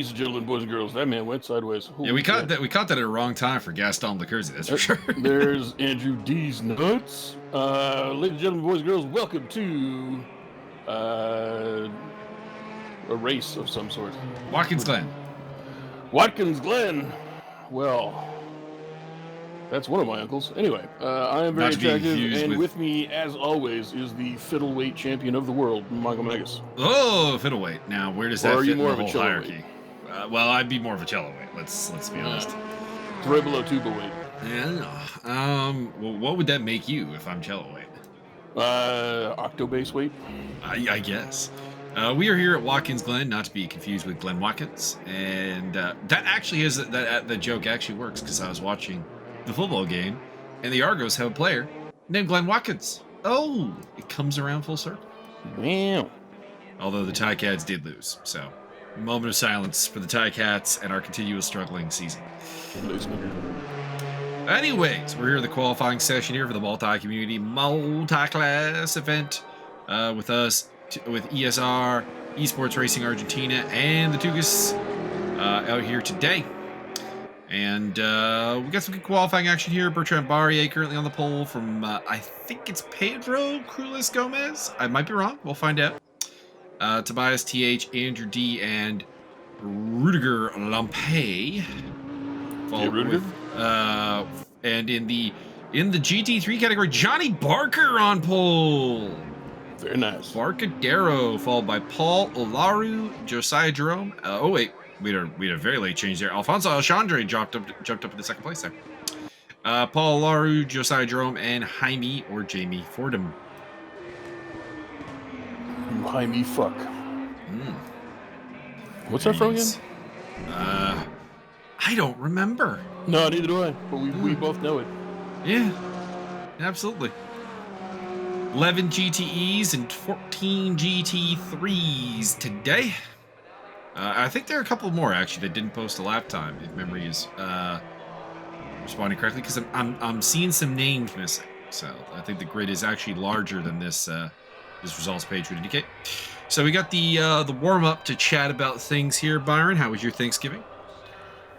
ladies and gentlemen, boys and girls, that man went sideways. Yeah, we caught that. We caught that at the wrong time for Gaston Lecurzi. That's for sure. There's Andrew D's nuts. Ladies and gentlemen, boys and girls, welcome to a race of some sort. Watkins Glen. Watkins Glen. Well, that's one of my uncles. Anyway, I am very attractive, and with me, as always, is the fiddleweight champion of the world, Magas. Oh, fiddleweight. Now, where does that fit in the whole hierarchy? Well, I'd be more of a cello weight. Let's be honest. It's right below tuba weight. Yeah. Well, what would that make you if I'm cello weight? Octobase weight. I guess. We are here at Watkins Glen, not to be confused with Glen Watkins, and that actually is that the joke actually works because I was watching the football game, and the Argos have a player named Glen Watkins. Oh, it comes around full circle. Wow. Although the Ticats did lose, so moment of silence for the Ticats and our continuous struggling season. Anyways, we're here at the qualifying session here for the multi-community, multi-class event with us, with ESR, eSports Racing Argentina, and the TUGAS out here today. And we got some good qualifying action here. Bertrand Barrier currently on the pole from, I think it's Pedro Crulis Gomez. I might be wrong. We'll find out. Tobias TH, Andrew D, and Rudiger Lampe. Hey, Rudiger? And in the GT3 category, Johnny Barker on pole. Very nice. Barcadero, followed by Paul Olaru, Josiah Jerome. Oh wait. We had a very late change there. Alfonso Alexandre jumped up in the second place there. Paul Laru, Josiah Jerome, and Jaime or Jamie Fordham. You Jaime fuck. What's that from again? I don't remember. No, neither do I. But we both know it. Yeah, absolutely. 11 GTEs and 14 GT3s today. I think there are a couple more actually that didn't post a lap time, if memory is responding correctly, because I'm seeing some names missing. So I think the grid is actually larger than this results page would indicate. So we got the warm up to chat about things here. Byron, how was your Thanksgiving?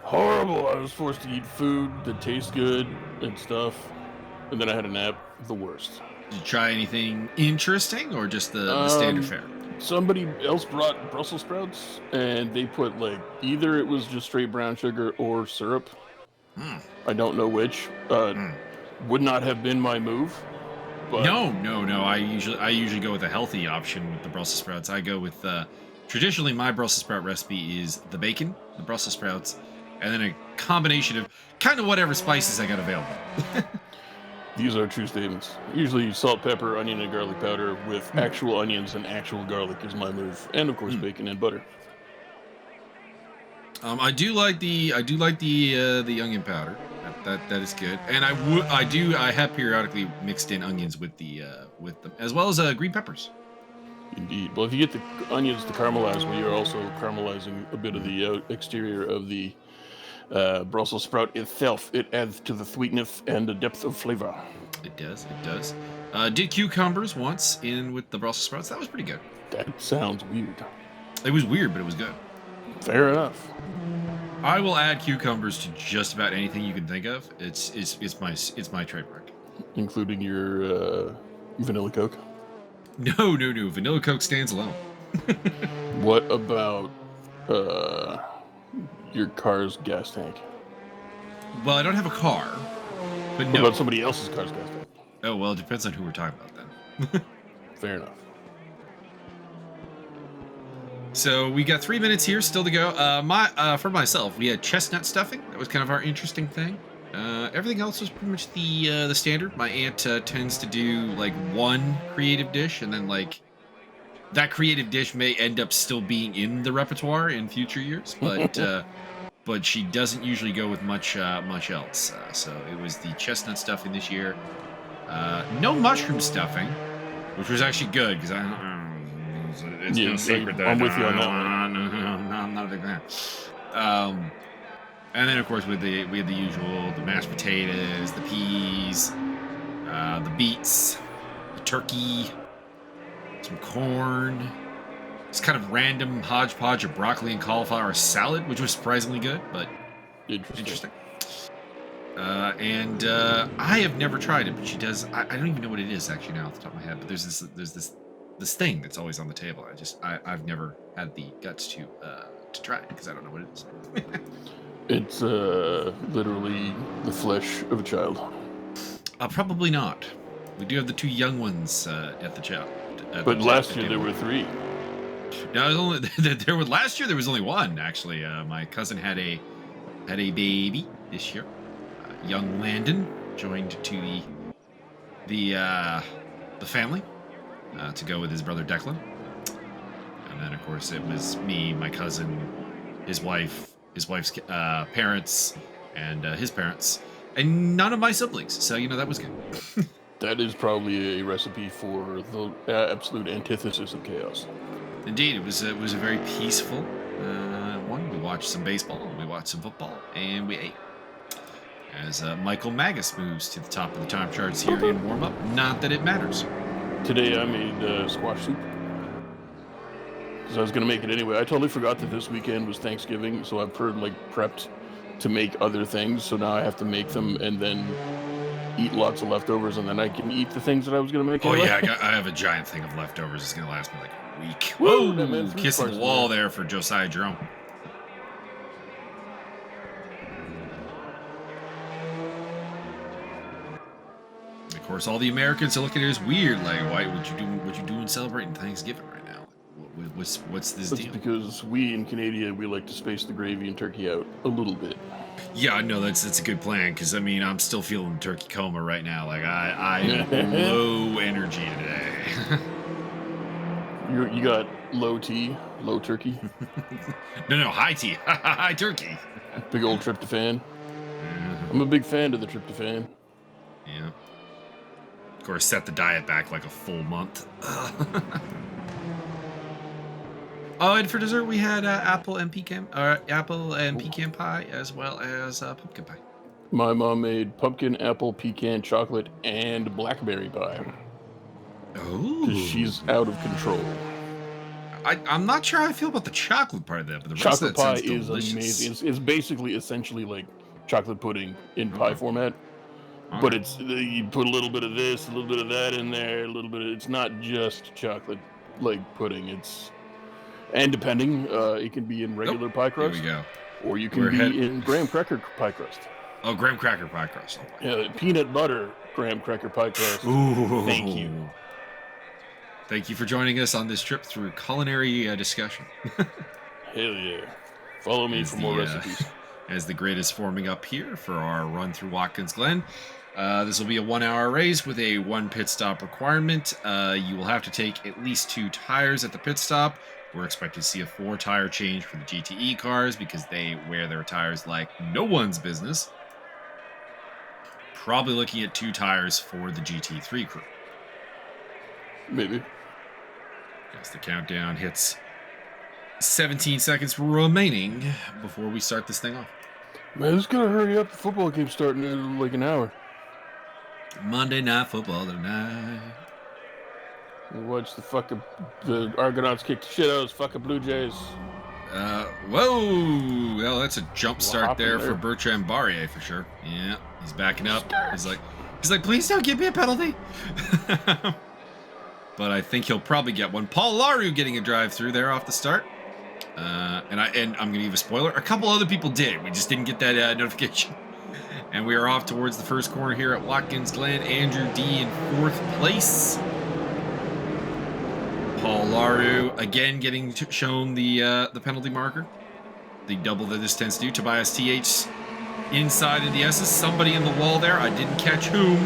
Horrible. I was forced to eat food that tastes good and stuff, and then I had a nap. The worst. Did you try anything interesting or just the standard fare? Somebody else brought Brussels sprouts, and they put, like, either it was just straight brown sugar or syrup. I don't know which. Would not have been my move. But... No. I usually go with a healthy option with the Brussels sprouts. I go with traditionally my Brussels sprout recipe is the bacon, the Brussels sprouts, and then a combination of kind of whatever spices I got available. These are true statements. Usually salt, pepper, onion, and garlic powder with actual onions and actual garlic is my move, and of course bacon and butter. I do like the onion powder. That is good, and I have periodically mixed in onions with them as well as green peppers. Indeed. Well, if you get the onions to caramelize, we are also caramelizing a bit of the exterior of the Brussels sprout itself. It adds to the sweetness and the depth of flavor. It does. Did cucumbers once in with the Brussels sprouts. That was pretty good. That sounds weird. It was weird, but it was good. Fair enough. I will add cucumbers to just about anything you can think of. It's my trademark. Including your vanilla Coke? No. Vanilla Coke stands alone. What about your car's gas tank? Well, I don't have a car, but what about somebody else's car's gas tank? Oh, well, it depends on who we're talking about then. Fair enough. So we got 3 minutes here still to go. For myself, we had chestnut stuffing. That was kind of our interesting thing. Everything else was pretty much the standard. My aunt tends to do like one creative dish, and then like that creative dish may end up still being in the repertoire in future years, but she doesn't usually go with much else. So it was the chestnut stuffing this year. No mushroom stuffing, which was actually good because it's no secret that I'm with you on that one. No, I'm not a big fan. And then of course we had the usual, the mashed potatoes, the peas, the beets, the turkey, some corn, It's kind of random hodgepodge of broccoli and cauliflower salad, which was surprisingly good, but interesting. And I have never tried it, but she does. I don't even know what it is actually now off the top of my head. But there's this thing that's always on the table. I've never had the guts to try it because I don't know what it is. It's literally the flesh of a child. Probably not. We do have the 2 young ones at the chat. But last year there were 3. No, it was only last year there was only 1 actually. My cousin had a baby this year. Young Landon joined to the family to go with his brother Declan, and then of course it was me, my cousin, his wife's parents, and his parents, and none of my siblings. So that was good. That is probably a recipe for the absolute antithesis of chaos. Indeed, it was a very peaceful one. We watched some baseball, we watched some football, and we ate. As Michael Magas moves to the top of the time charts here in warm-up. Not that it matters. Today I made squash soup. Because I was going to make it anyway. I totally forgot that this weekend was Thanksgiving, so I've prepped to make other things. So now I have to make them and then eat lots of leftovers, and then I can eat the things that I was going to make anyway. Oh yeah, I have a giant thing of leftovers. It's going to last me like a week. Whoa, whoa, kissing the wall there for Josiah Jerome. Of course, all the Americans are looking at it as weird. Like, why what you doing celebrating Thanksgiving right now? What's this deal? Because we in Canada, we like to space the gravy and turkey out a little bit. Yeah, no, that's a good plan. Because I mean, I'm still feeling turkey coma right now. Like I'm low energy today. You got low T, low turkey. No, high T, high turkey. Big old tryptophan. I'm a big fan of the tryptophan. Yeah. Of course, set the diet back like a full month. Oh, and for dessert we had apple and pecan pie, as well as pumpkin pie. My mom made pumpkin, apple, pecan, chocolate, and blackberry pie. Oh, because she's out of control. I'm not sure how I feel about the chocolate part of that, but the chocolate rest of that pie is delicious. amazing. It's basically essentially like chocolate pudding in pie format. But it's you put a little bit of this, a little bit of that in there, a little bit of, it's not just chocolate like pudding. And depending, it can be in regular pie crust. Here we go. Or you can be in graham cracker pie crust. Oh, graham cracker pie crust. Yeah, peanut butter graham cracker pie crust. Ooh. Thank you. Thank you for joining us on this trip through culinary discussion. Hell yeah. Follow me for more recipes. As the grid is forming up here for our run through Watkins Glen. This will be a 1-hour race with a 1 pit stop requirement. You will have to take at least 2 tires at the pit stop. We're expected to see a 4-tire change for the GTE cars because they wear their tires like no one's business. Probably looking at 2 tires for the GT3 crew. Maybe. As the countdown hits 17 seconds remaining before we start this thing off. Man, it's gonna hurry up. The football game's starting in like an hour. Monday Night Football tonight. Watch the Argonauts kick the shit out of those fucking Blue Jays. Whoa! Well, that's a jump start there for Bertrand Barrier for sure. Yeah, he's backing up. He's like, please don't give me a penalty. But I think he'll probably get one. Paul Laru getting a drive through there off the start. And I'm gonna give a spoiler. A couple other people did. We just didn't get that notification. And we are off towards the first corner here at Watkins Glen. Andrew D in 4th place. Paul Laru again getting shown the penalty marker. The double the distance due. Tobias TH inside of the S's. Somebody in the wall there. I didn't catch whom.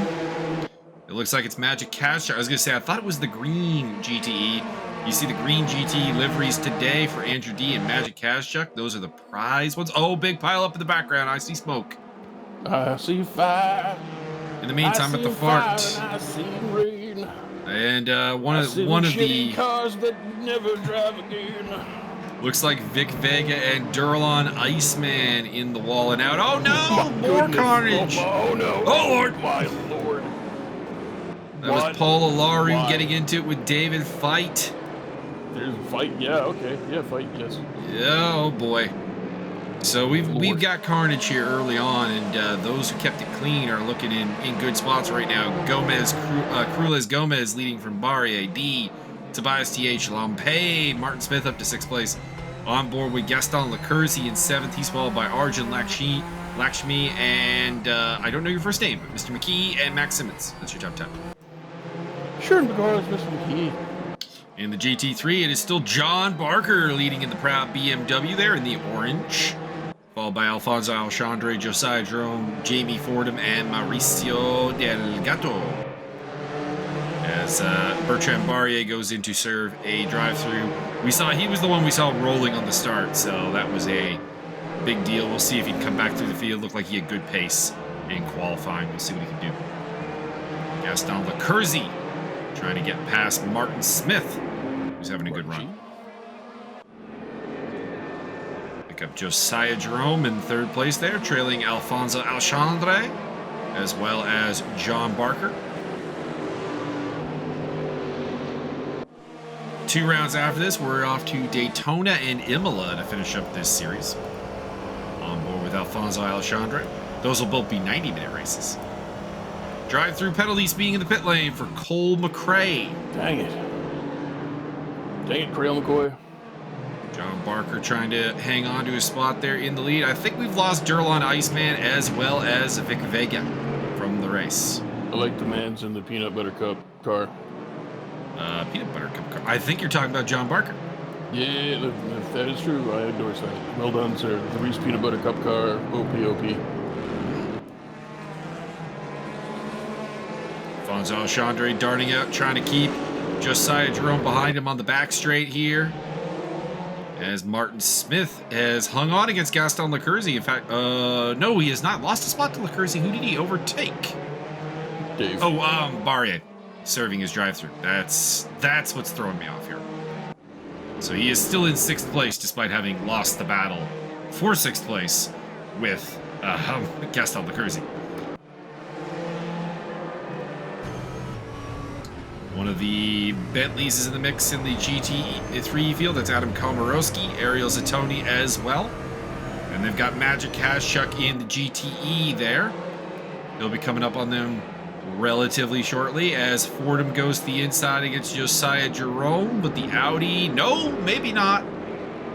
It looks like it's Magic Cash. I was gonna say I thought it was the green GTE. You see the green GTE liveries today for Andrew D and Magic Kazchuk. Those are the prize ones. Oh, big pile up in the background. I see smoke. I see fire. In the meantime, at the fart. I see rain. And one of the cars that never drive again. Looks like Vic Vega and Duralon Iceman in the wall and out. Oh no! More carnage! Oh no! Oh Lord! My Lord! That was Paul Alaru getting into it with David Fight. There's a fight. Yeah, okay. Yeah, fight, yes. Yeah, oh boy. So we've got carnage here early on, and those who kept it clean are looking in good spots right now. Crules Gomez leading from Barrier D. Tobias TH Lampe, Martin Smith up to 6th place. On board with Gaston Lecursi in 7th. He's followed by Arjun Lakshmi, and I don't know your first name, but Mr. McKee and Max Simmons. That's your top 10. Sure, because Mr. McKee. In the GT3, it is still John Barker leading in the proud BMW there in the orange. Followed by Alfonso Alexandre, Josiah Jerome, Jamie Fordham, and Mauricio Del Gato. As Bertrand Barrier goes in to serve a drive-through. He was the one we saw rolling on the start, so that was a big deal. We'll see if he can come back through the field. Looked like he had good pace in qualifying. We'll see what he can do. Gaston Lecursi trying to get past Martin Smith, who's having a good run. Pick up Josiah Jerome in 3rd place there, trailing Alfonso Alexandre, as well as John Barker. 2 rounds after this, we're off to Daytona and Imola to finish up this series. On board with Alfonso Alexandre. Those will both be 90-minute races. Drive-through penalties being in the pit lane for Cole McRae. Dang it. Dang it, Crail McCoy. John Barker trying to hang on to his spot there in the lead. I think we've lost Durlon Iceman as well as Vic Vega from the race. I like the man's in the Peanut Butter Cup car. Peanut Butter Cup car. I think you're talking about John Barker. Yeah, if that is true, I endorse that. Well done, sir. The Reese Peanut Butter Cup car, OPOP. Alfonso Alexandre darting out, trying to keep Josiah Jerome behind him on the back straight here. As Martin Smith has hung on against Gaston Lecursi. In fact, no, he has not lost a spot to Lecursi. Who did he overtake? Dave. Oh, Barrier, serving his drive-through. That's what's throwing me off here. So he is still in 6th place despite having lost the battle for 6th place with Gaston Lecursi. One of the Bentleys is in the mix in the GT3 field. That's Adam Komorowski, Ariel Zatoni as well. And they've got Magic Kashchuk in the GTE there. He'll be coming up on them relatively shortly as Fordham goes to the inside against Josiah Jerome. But the Audi, no, maybe not.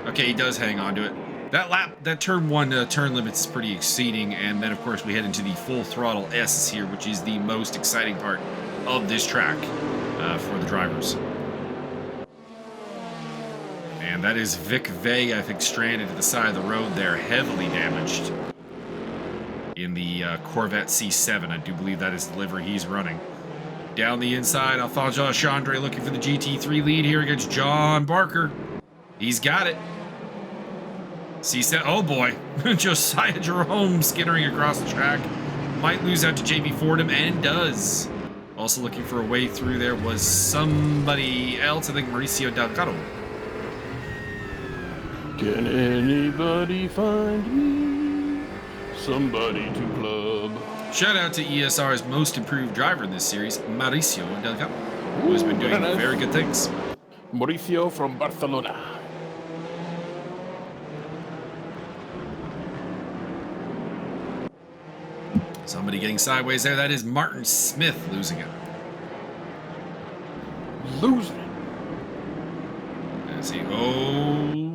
Okay, he does hang on to it. That turn 1 turn limits is pretty exceeding. And then, of course, we head into the full throttle S here, which is the most exciting part of this track. For the drivers. And that is Vic Vega, I think, stranded to the side of the road there, heavily damaged in the Corvette C7. I do believe that is the livery he's running. Down the inside, Alfonso Alexandre looking for the GT3 lead here against John Barker. He's got it. C7, oh boy. Josiah Jerome skittering across the track. Might lose out to Jamie Fordham, and does. Also looking for a way through there was somebody else, I think Mauricio Delgado. Can anybody find me somebody to club? Shout out to ESR's most improved driver in this series, Mauricio Delgado, who has been doing very good things. Mauricio from Barcelona. Somebody getting sideways there. That is Martin Smith losing it. Losing it. As he,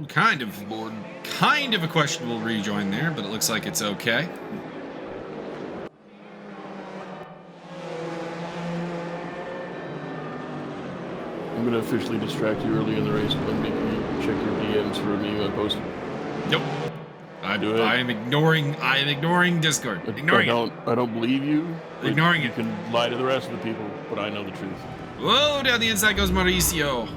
kind of a questionable rejoin there, but it looks like it's okay. I'm going to officially distract you early in the race by making you check your DMs for a meme I posted. Nope. I am ignoring Discord. Ignoring it. I don't believe you. Ignoring it. You can lie to the rest of the people, but I know the truth. Whoa, down the inside goes Mauricio.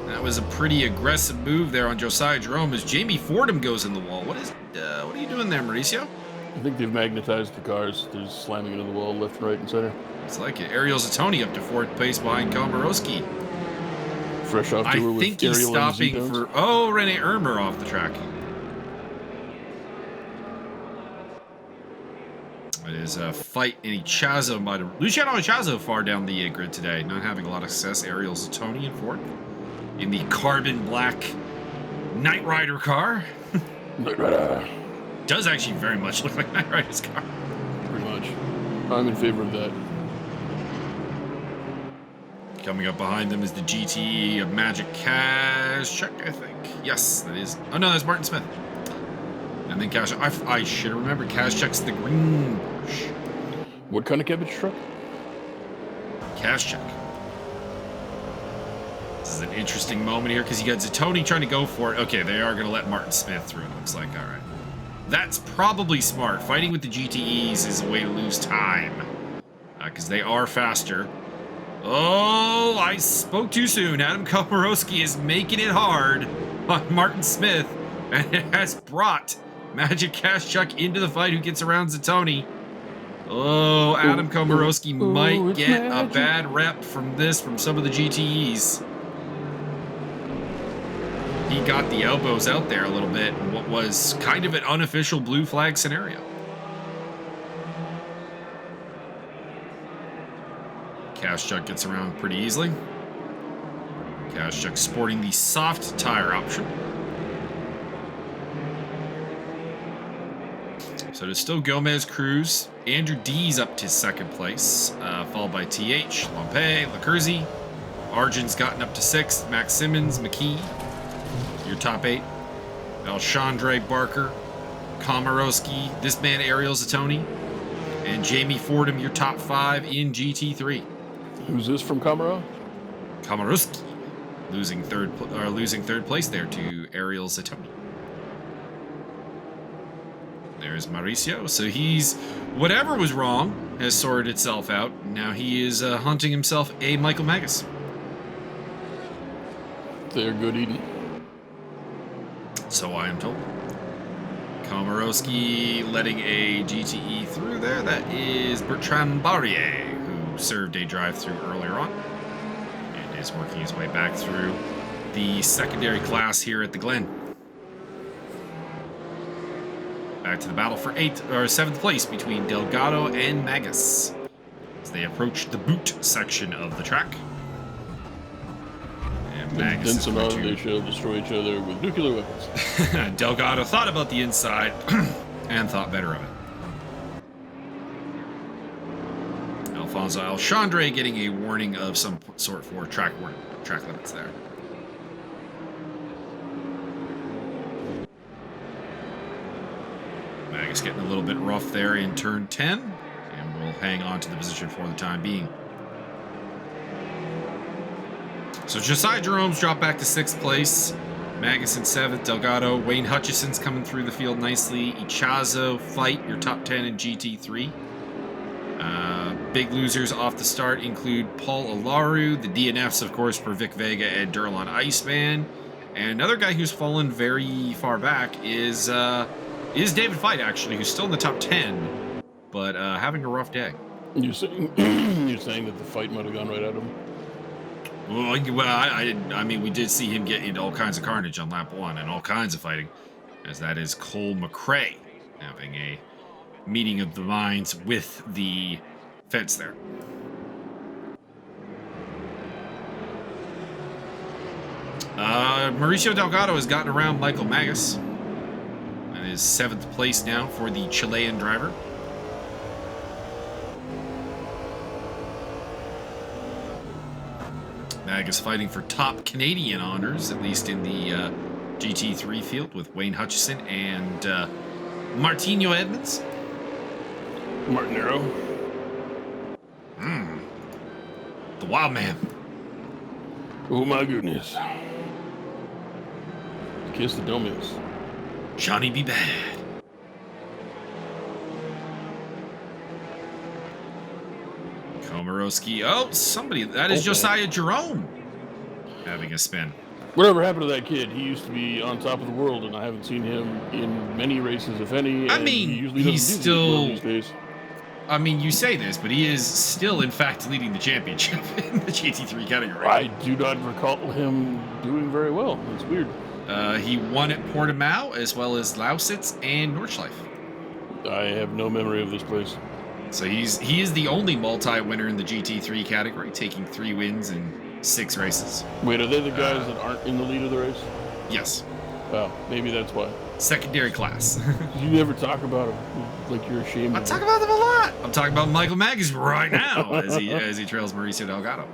That was a pretty aggressive move there on Josiah Jerome as Jamie Fordham goes in the wall. What are you doing there, Mauricio? I think they've magnetized the cars. They're just slamming into the wall left, right, and center. It's like it. Ariel Zatoni up to 4th place behind Komorowski. Fresh off tour with I think he's Ariel stopping for Rene Ermer off the track. It There's a fight in Ichazo by Luciano Ichazo far down the grid today, not having a lot of success. Ariel Zatoni in fourth in the carbon black Knight Rider car. Knight Rider. Does actually very much look like Knight Rider's car. Pretty much. I'm in favor of that. Coming up behind them is the GTE of Magic Check, I think. Yes, that is. Oh no, that's Martin Smith. And then Cash. I should remember Check's the green Porsche. What kind of cabbage truck? Check. This is an interesting moment here because you got Zatoni trying to go for it. Okay, they are going to let Martin Smith through, it looks like. All right. That's probably smart. Fighting with the GTEs is a way to lose time because they are faster. Oh, I spoke too soon. Adam Komorowski is making it hard on Martin Smith, and it has brought Magic Chuck into the fight, who gets around Zatoni. Oh, Adam Komorowski might get a bad rep from this from some of the GTEs. He got the elbows out there a little bit in what was kind of an unofficial blue flag scenario. Chuck gets around pretty easily. Chuck sporting the soft tire option. So there's still Gomez, Cruz. Andrew D's up to second place, followed by TH, Lompe, Lacurzi. Arjun's gotten up to sixth. Max Simmons, McKee, your top 8. Alshondre Barker, Komorowski, this man Ariel Zatoni, and Jamie Fordham, your top 5 in GT3. Who's this from Komoro? Komorowski losing third place there to Ariel Zatoni. There's Mauricio. So he's, whatever was wrong has sorted itself out. Now he is hunting himself a Michael Magas. They're good eating. So I am told. Komorowski letting a GTE through there. That is Bertrand Barrier, who served a drive-through earlier on and is working his way back through the secondary class here at the Glen. Back to the battle for 7th place between Delgado and Magas as they approach the boot section of the track. And Magas then they shall destroy each other with nuclear weapons. Delgado thought about the inside and thought better of it. Alfonso Alshondre getting a warning of some sort for track limits there. Magas getting a little bit rough there in turn 10, and we'll hang on to the position for the time being. So Josiah Jerome's dropped back to 6th place. Magas in 7th. Delgado. Wayne Hutchison's coming through the field nicely. Ichazo, Fight, your top 10 in GT3. Big losers off the start include Paul Alaru, the DNFs, of course, for Vic Vega and Durlan Iceman. And another guy who's fallen very far back is David Fight, actually, who's still in the top 10, but having a rough day. You're saying that the fight might have gone right at him? Well, I mean, we did see him get into all kinds of carnage on lap 1 and all kinds of fighting, as that is Cole McRae having a meeting of the minds with the fence there. Mauricio Delgado has gotten around Michael Magas and is 7th place now for the Chilean driver. Magas fighting for top Canadian honors, at least in the GT3 field, with Wayne Hutchison and Martino Edmonds. Martinero. The Wild Man. Oh my goodness. Kiss the dummies. Johnny B. Bad. Komorowski. Oh, somebody. That is Josiah Jerome having a spin. Whatever happened to that kid? He used to be on top of the world, and I haven't seen him in many races, if any. I mean, he usually he's still. These days. I mean, you say this, but he is still, in fact, leading the championship in the GT3 category. I do not recall him doing very well. It's weird. He won at Portimao, as well as Lausitz and Nordschleife. I have no memory of this place. So he is the only multi-winner in the GT3 category, taking 3 wins in 6 races. Wait, are they the guys that aren't in the lead of the race? Yes. Well, maybe that's why. Secondary class. You never talk about them like you're ashamed I of talk them. about them a lot. I'm talking about Michael Magas right now as he trails Mauricio Delgado.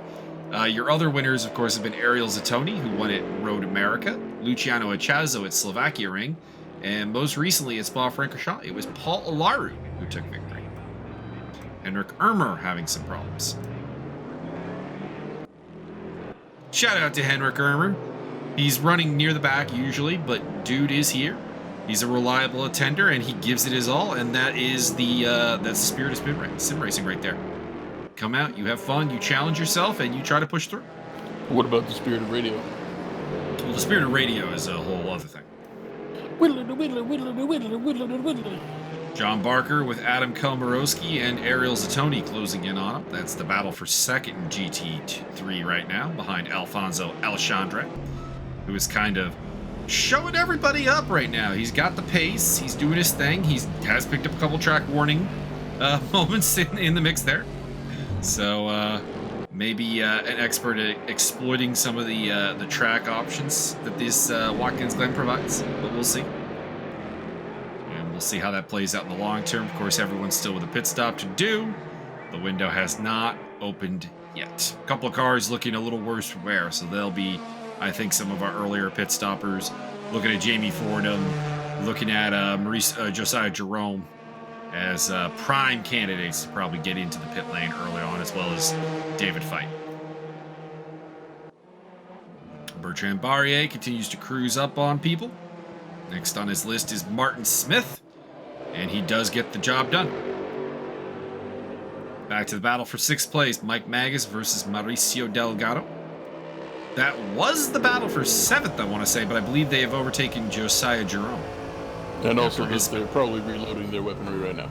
Your other winners, of course, have been Ariel Zatoni, who won at Road America, Luciano Echazo at Slovakia Ring, and most recently at Spa-Francorchamps, it was Paul Olaru who took victory. Henrik Ermer having some problems. Shout out to Henrik Ermer. He's running near the back usually, but dude is here. He's a reliable attender, and he gives it his all, and that is that's the spirit of sim racing right there. Come out, you have fun, you challenge yourself, and you try to push through. What about the spirit of radio? Well, the spirit of radio is a whole other thing. John Barker with Adam Komarowski and Ariel Zatoni closing in on him. That's the battle for second in GT3 right now, behind Alfonso Alexandre, who is kind of showing everybody up right now. He's got the pace, he's doing his thing, he has picked up a couple track warning moments in the mix there. So maybe an expert at exploiting some of the track options that this Watkins Glen provides, but we'll see. We'll see how that plays out in the long term. Of course, everyone's still with a pit stop to do. The window has not opened yet. A couple of cars looking a little worse for wear, so they'll be, I think, some of our earlier pit stoppers. Looking at Jamie Fordham, looking at Josiah Jerome as prime candidates to probably get into the pit lane early on, as well as David Fite. Bertrand Barrier continues to cruise up on people. Next on his list is Martin Smith, and he does get the job done. Back to the battle for 6th place, Mike Magas versus Mauricio Delgado. That was the battle for 7th, I want to say, but I believe they have overtaken Josiah Jerome. And also, they're probably reloading their weaponry right now.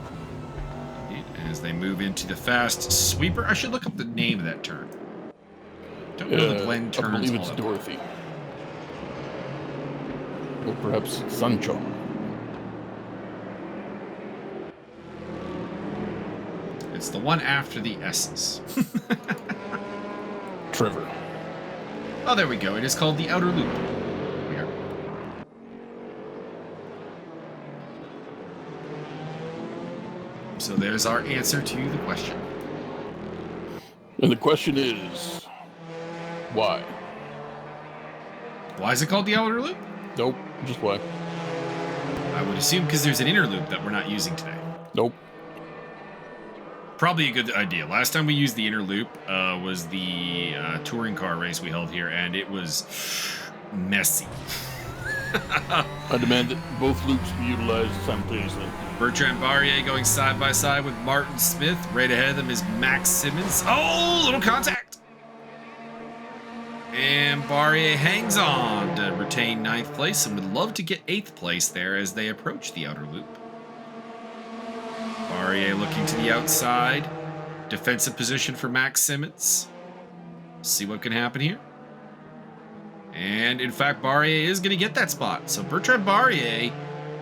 As they move into the fast sweeper. I should look up the name of that turn. Don't know the Glen turns. I believe it's Dorothy. Or perhaps Sancho. It's the one after the S's. Trevor. Oh, there we go. It is called the Outer Loop. Here. So there's our answer to the question. And the question is, why? Why is it called the Outer Loop? Nope, just why. I would assume because there's an inner loop that we're not using today. Nope. Probably a good idea. Last time we used the inner loop was the touring car race we held here, and it was messy. I demand that both loops be utilized simultaneously. Bertrand Barrier going side by side with Martin Smith. Right ahead of them is Max Simmons. Oh, little contact. And Barrier hangs on to retain 9th place and would love to get 8th place there as they approach the outer loop. Barrier looking to the outside. Defensive position for Max Simmons. See what can happen here. And in fact, Barrier is going to get that spot. So Bertrand Barrier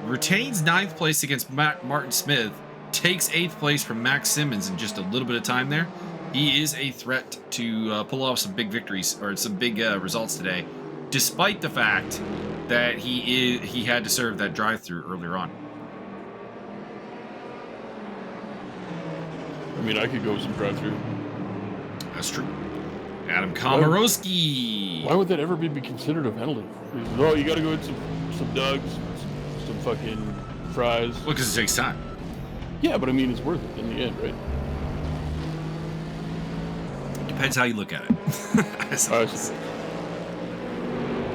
retains 9th place against Martin Smith, takes 8th place from Max Simmons in just a little bit of time there. He is a threat to pull off some big victories or some big results today, despite the fact that he had to serve that drive-through earlier on. I mean, I could go with some drive-through. That's true. Adam Komarowski. Why would that ever be considered a penalty? Oh, you got to go with some Dugs, some fucking fries. Well, because it takes time. Yeah, but I mean, it's worth it in the end, right? Depends how you look at it. I suppose.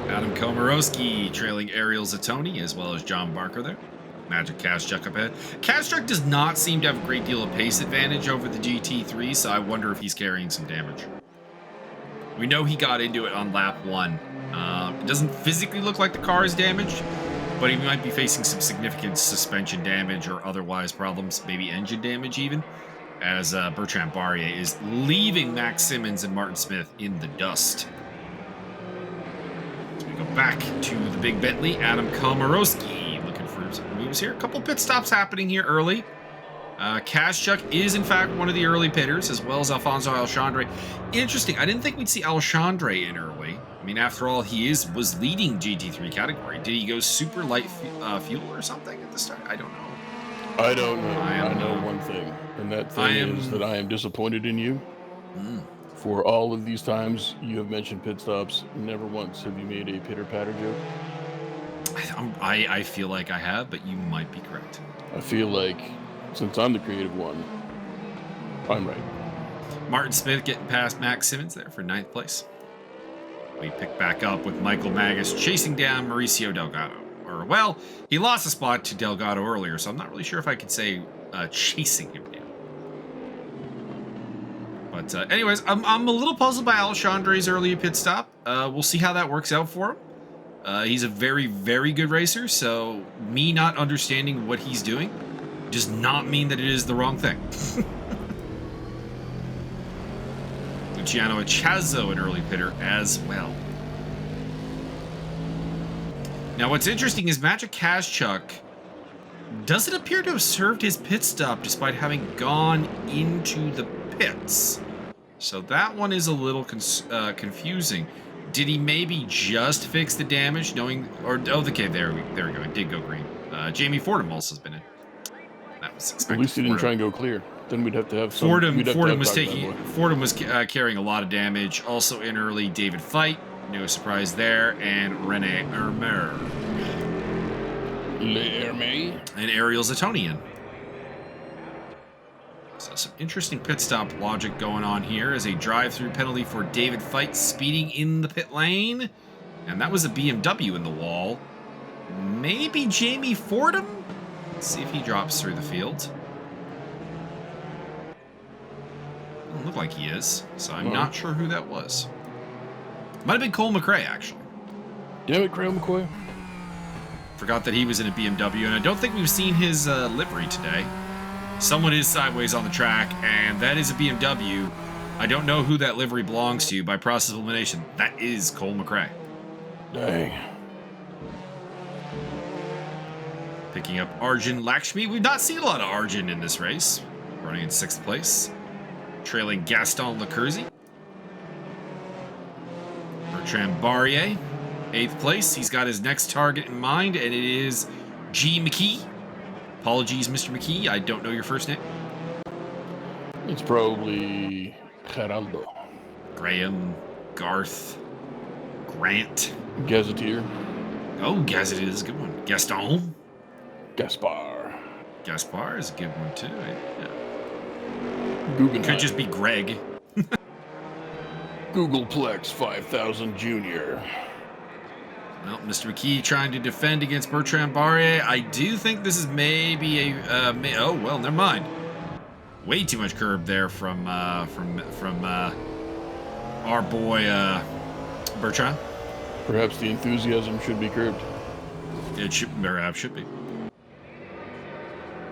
Adam Komarowski trailing Ariel Zatoni as well as John Barker there. Magic Kastruck up ahead. Kastruck does not seem to have a great deal of pace advantage over the GT3, so I wonder if he's carrying some damage. We know he got into it on lap 1. It doesn't physically look like the car is damaged, but he might be facing some significant suspension damage or otherwise problems, maybe engine damage even, as Bertrand Barrier is leaving Max Simmons and Martin Smith in the dust. So we go back to the big Bentley. Adam Komarowski looking for some moves here. A couple pit stops happening here early. Kaschuk is, in fact, one of the early pitters, as well as Alfonso Alexandre. Interesting. I didn't think we'd see Alexandre in early. I mean, after all, he was leading GT3 category. Did he go super light fuel or something at the start? I don't know. I don't know. I know one thing, and that thing is that I am disappointed in you. For all of these times you have mentioned pit stops, never once have you made a pitter-patter joke. I feel like I have, but you might be correct. I feel like, since I'm the creative one, I'm right. Martin Smith getting past Max Simmons there for 9th place. We pick back up with Michael Magas chasing down Mauricio Delgado. Or, well, he lost a spot to Delgado earlier, so I'm not really sure if I could say chasing him down. But anyways, I'm a little puzzled by Alexandre's early pit stop. We'll see how that works out for him. He's a very, very good racer, so me not understanding what he's doing does not mean that it is the wrong thing. Luciano Echazo, an early pitter as well. Now, what's interesting is Magic Kaschuk doesn't appear to have served his pit stop despite having gone into the pits. So that one is a little confusing. Did he maybe just fix the damage, knowing, or okay, there we go. It did go green. Jamie Fordham also has been in. That was expected. At least he didn't try and go clear. Then we'd have to have some. Fordham was carrying a lot of damage. Also in early, David Feit, no surprise there, and Rene Ermer. And Ariel Zatonian. So some interesting pit stop logic going on here as a drive-through penalty for David Feit speeding in the pit lane. And that was a BMW in the wall. Maybe Jamie Fordham? Let's see if he drops through the field. Doesn't look like he is, so I'm not sure who that was. Might have been Cole McRae, actually. Damn it, Craig McCoy. Forgot that he was in a BMW, and I don't think we've seen his livery today. Someone is sideways on the track, and that is a BMW. I don't know who that livery belongs to by process of elimination. That is Cole McRae. Dang. Picking up Arjun Lakshmi. We've not seen a lot of Arjun in this race. Running in 6th place. Trailing Gaston Lecurzi. Bertrand Barrier, 8th place. He's got his next target in mind, and it is G. McKee. Apologies, Mr. McKee. I don't know your first name. It's probably Geraldo. Graham, Garth, Grant. Gazetteer. Oh, Gazetteer is a good one. Gaston. Gaspar. Gaspar is a good one, too. Yeah. Guggenheim. Could just be Greg. Googleplex 5000 Jr. Well, Mr. McKee trying to defend against Bertrand Barrier. I do think this is maybe a... oh, well, never mind. Way too much curb there from our boy Bertrand. Perhaps the enthusiasm should be curbed. It should, perhaps should be.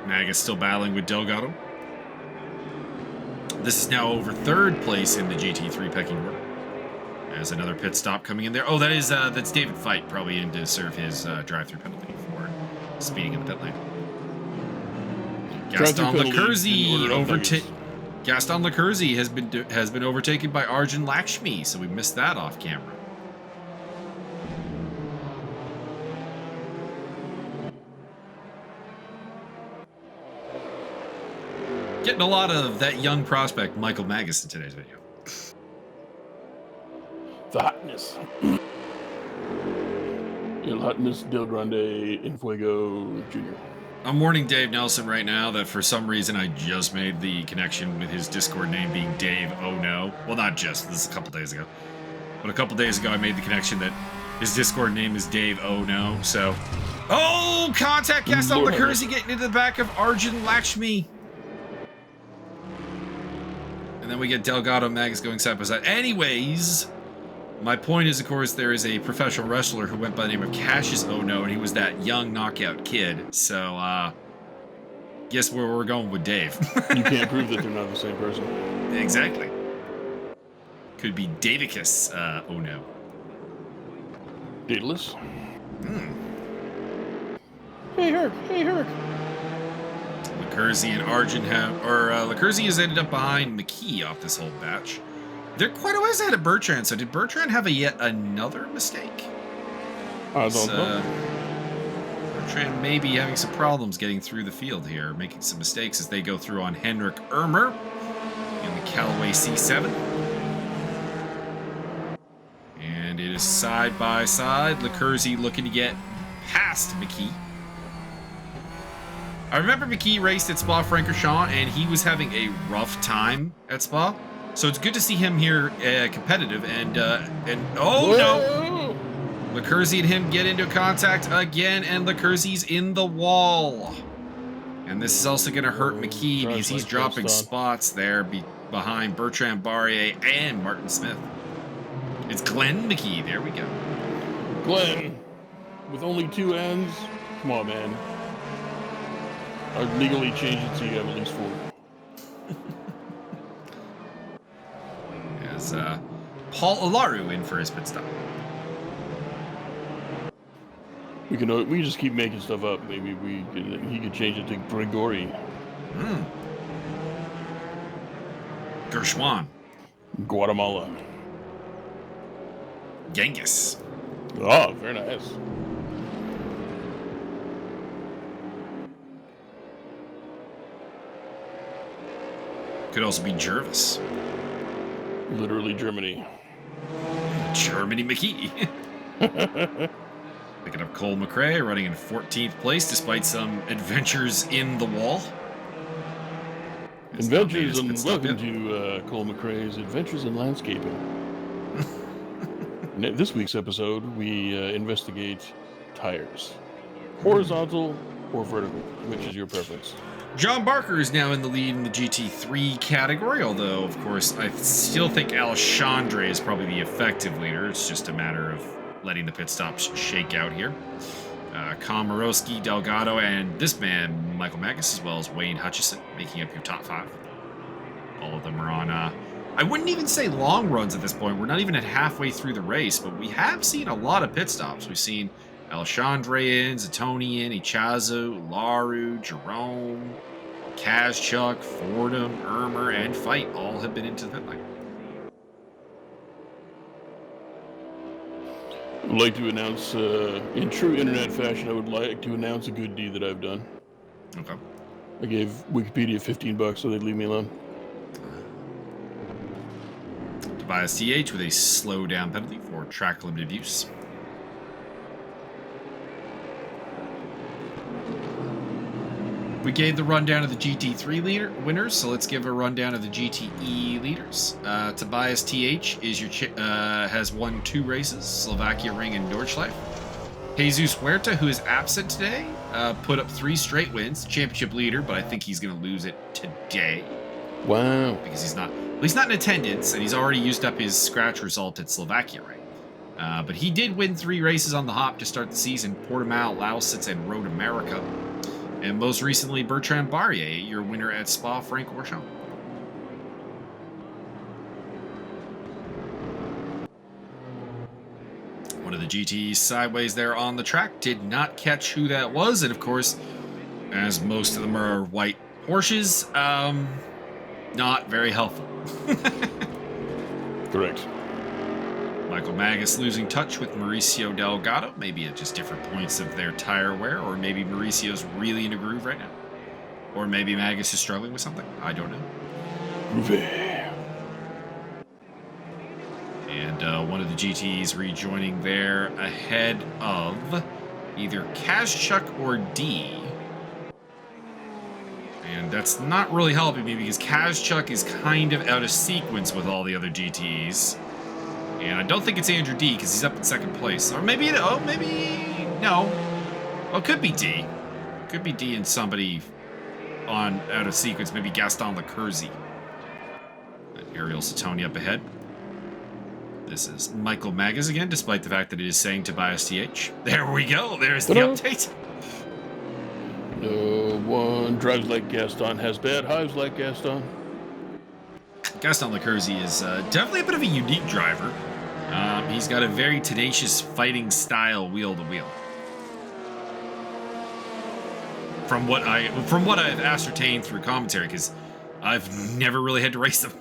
Magas still battling with Delgado. This is now over 3rd place in the GT3 pecking order. As another pit stop coming in there. Oh, that's David Feit, probably in to serve his drive-through penalty for speeding in the pit lane. Gaston Lecurzi Gaston Lecurzi has been overtaken by Arjun Lakshmi, so we missed that off camera. Getting a lot of that young prospect, Michael Magas, in today's video. The hotness. El Hotness Del Grande Infuego Jr. I'm warning Dave Nelson right now that for some reason I just made the connection with his Discord name being Dave Oh No. Well, not just. This is a couple days ago. But a couple days ago I made the connection that his Discord name is Dave Oh No. So... Oh! Contact Gaston Lecurzi getting into the back of Arjun Lakshmi. And then we get Delgado Magas going side by side. Anyways, my point is, of course, there is a professional wrestler who went by the name of Cassius Ono, and he was that young knockout kid. So, guess where we're going with Dave. You can't prove that they're not the same person. Exactly. Could be Davicus Ono. Daedalus? Hey, Herc. Hey, Herc. Lecurzi and Argent Lecurzi has ended up behind McKee off this whole batch. They're quite a ways ahead of Bertrand, so did Bertrand have yet another mistake? I don't know. Bertrand may be having some problems getting through the field here, making some mistakes as they go through on Henrik Ermer in the Callaway C7. And it is side by side. Lecurzi looking to get past McKee. I remember McKee raced at Spa-Francorchamps, and he was having a rough time at Spa. So it's good to see him here competitive. And oh no! Lecurzi and him get into contact again, and Lecurzi's in the wall. And this is also going to hurt McKee because he's dropping spots there behind Bertrand Barrier and Martin Smith. It's Glenn McKee. There we go. Glenn, with only 2 ends? Come on, man. I'd legally change it so you have at least 4. As Paul Olaru in for his pit stop. We can just keep making stuff up. Maybe he could change it to Grigori. Gershwan. Guatemala. Genghis. Oh, very nice. Could also be Jervis. Literally Germany. Germany McKee. Picking up Cole McRae, running in 14th place despite some adventures in the wall. Adventures, and welcome to Cole McRae's Adventures in Landscaping. This week's episode, we investigate tires. Horizontal or vertical, which is your preference? John Barker is now in the lead in the GT3 category, although, of course, I still think Alexandre is probably the effective leader. It's just a matter of letting the pit stops shake out here. Komorowski, Delgado, and this man, Michael Magas, as well as Wayne Hutchison, making up your top 5. All of them are on, I wouldn't even say long runs at this point. We're not even at halfway through the race, but we have seen a lot of pit stops. We've seen Alexandre in, Zatoni in, Ichazu, Laru, Jerome, Kazchuk, Fordham, Ermer, and Fight all have been into the pit lane. I would like to announce, in true internet fashion, I would like to announce a good deed that I've done. Okay. I gave Wikipedia $15 so they'd leave me alone. Tobias TH with a slow down penalty for track limited use. We gave the rundown of the Gt3 leader winners, so let's give a rundown of the GTE leaders. Tobias TH is has won 2 races, Slovakia Ring and Nordschleife. Jesus Huerta, who is absent today, put up 3 straight wins, championship leader, but I think he's going to lose it today. Wow. Because he's not in attendance, and he's already used up his scratch result at Slovakia Ring. But he did win 3 races on the hop to start the season: Portimao, Lausitz, and Road America. And most recently, Bertrand Barrier, your winner at Spa-Francorchamps. One of the GTs sideways there on the track. Did not catch who that was. And of course, as most of them are white Porsches, not very helpful. Correct. Michael Magas losing touch with Mauricio Delgado, maybe at just different points of their tire wear, or maybe Mauricio's really in a groove right now. Or maybe Magas is struggling with something. I don't know. Groovy. And one of the GTs rejoining there ahead of either Kazchuk or D. And that's not really helping me because Kazchuk is kind of out of sequence with all the other GTs. And I don't think it's Andrew D because he's up in 2nd place. Or maybe, no. Well, it could be D. Could be D and somebody out of sequence. Maybe Gaston Lecurzi. Ariel Satoni up ahead. This is Michael Magas again, despite the fact that it is saying Tobias TH. There we go. There's the update. No one drives like Gaston, has bad hives like Gaston. Gaston Lecurzi is definitely a bit of a unique driver. He's got a very tenacious fighting style wheel to wheel. from what I've ascertained through commentary, because I've never really had to race them.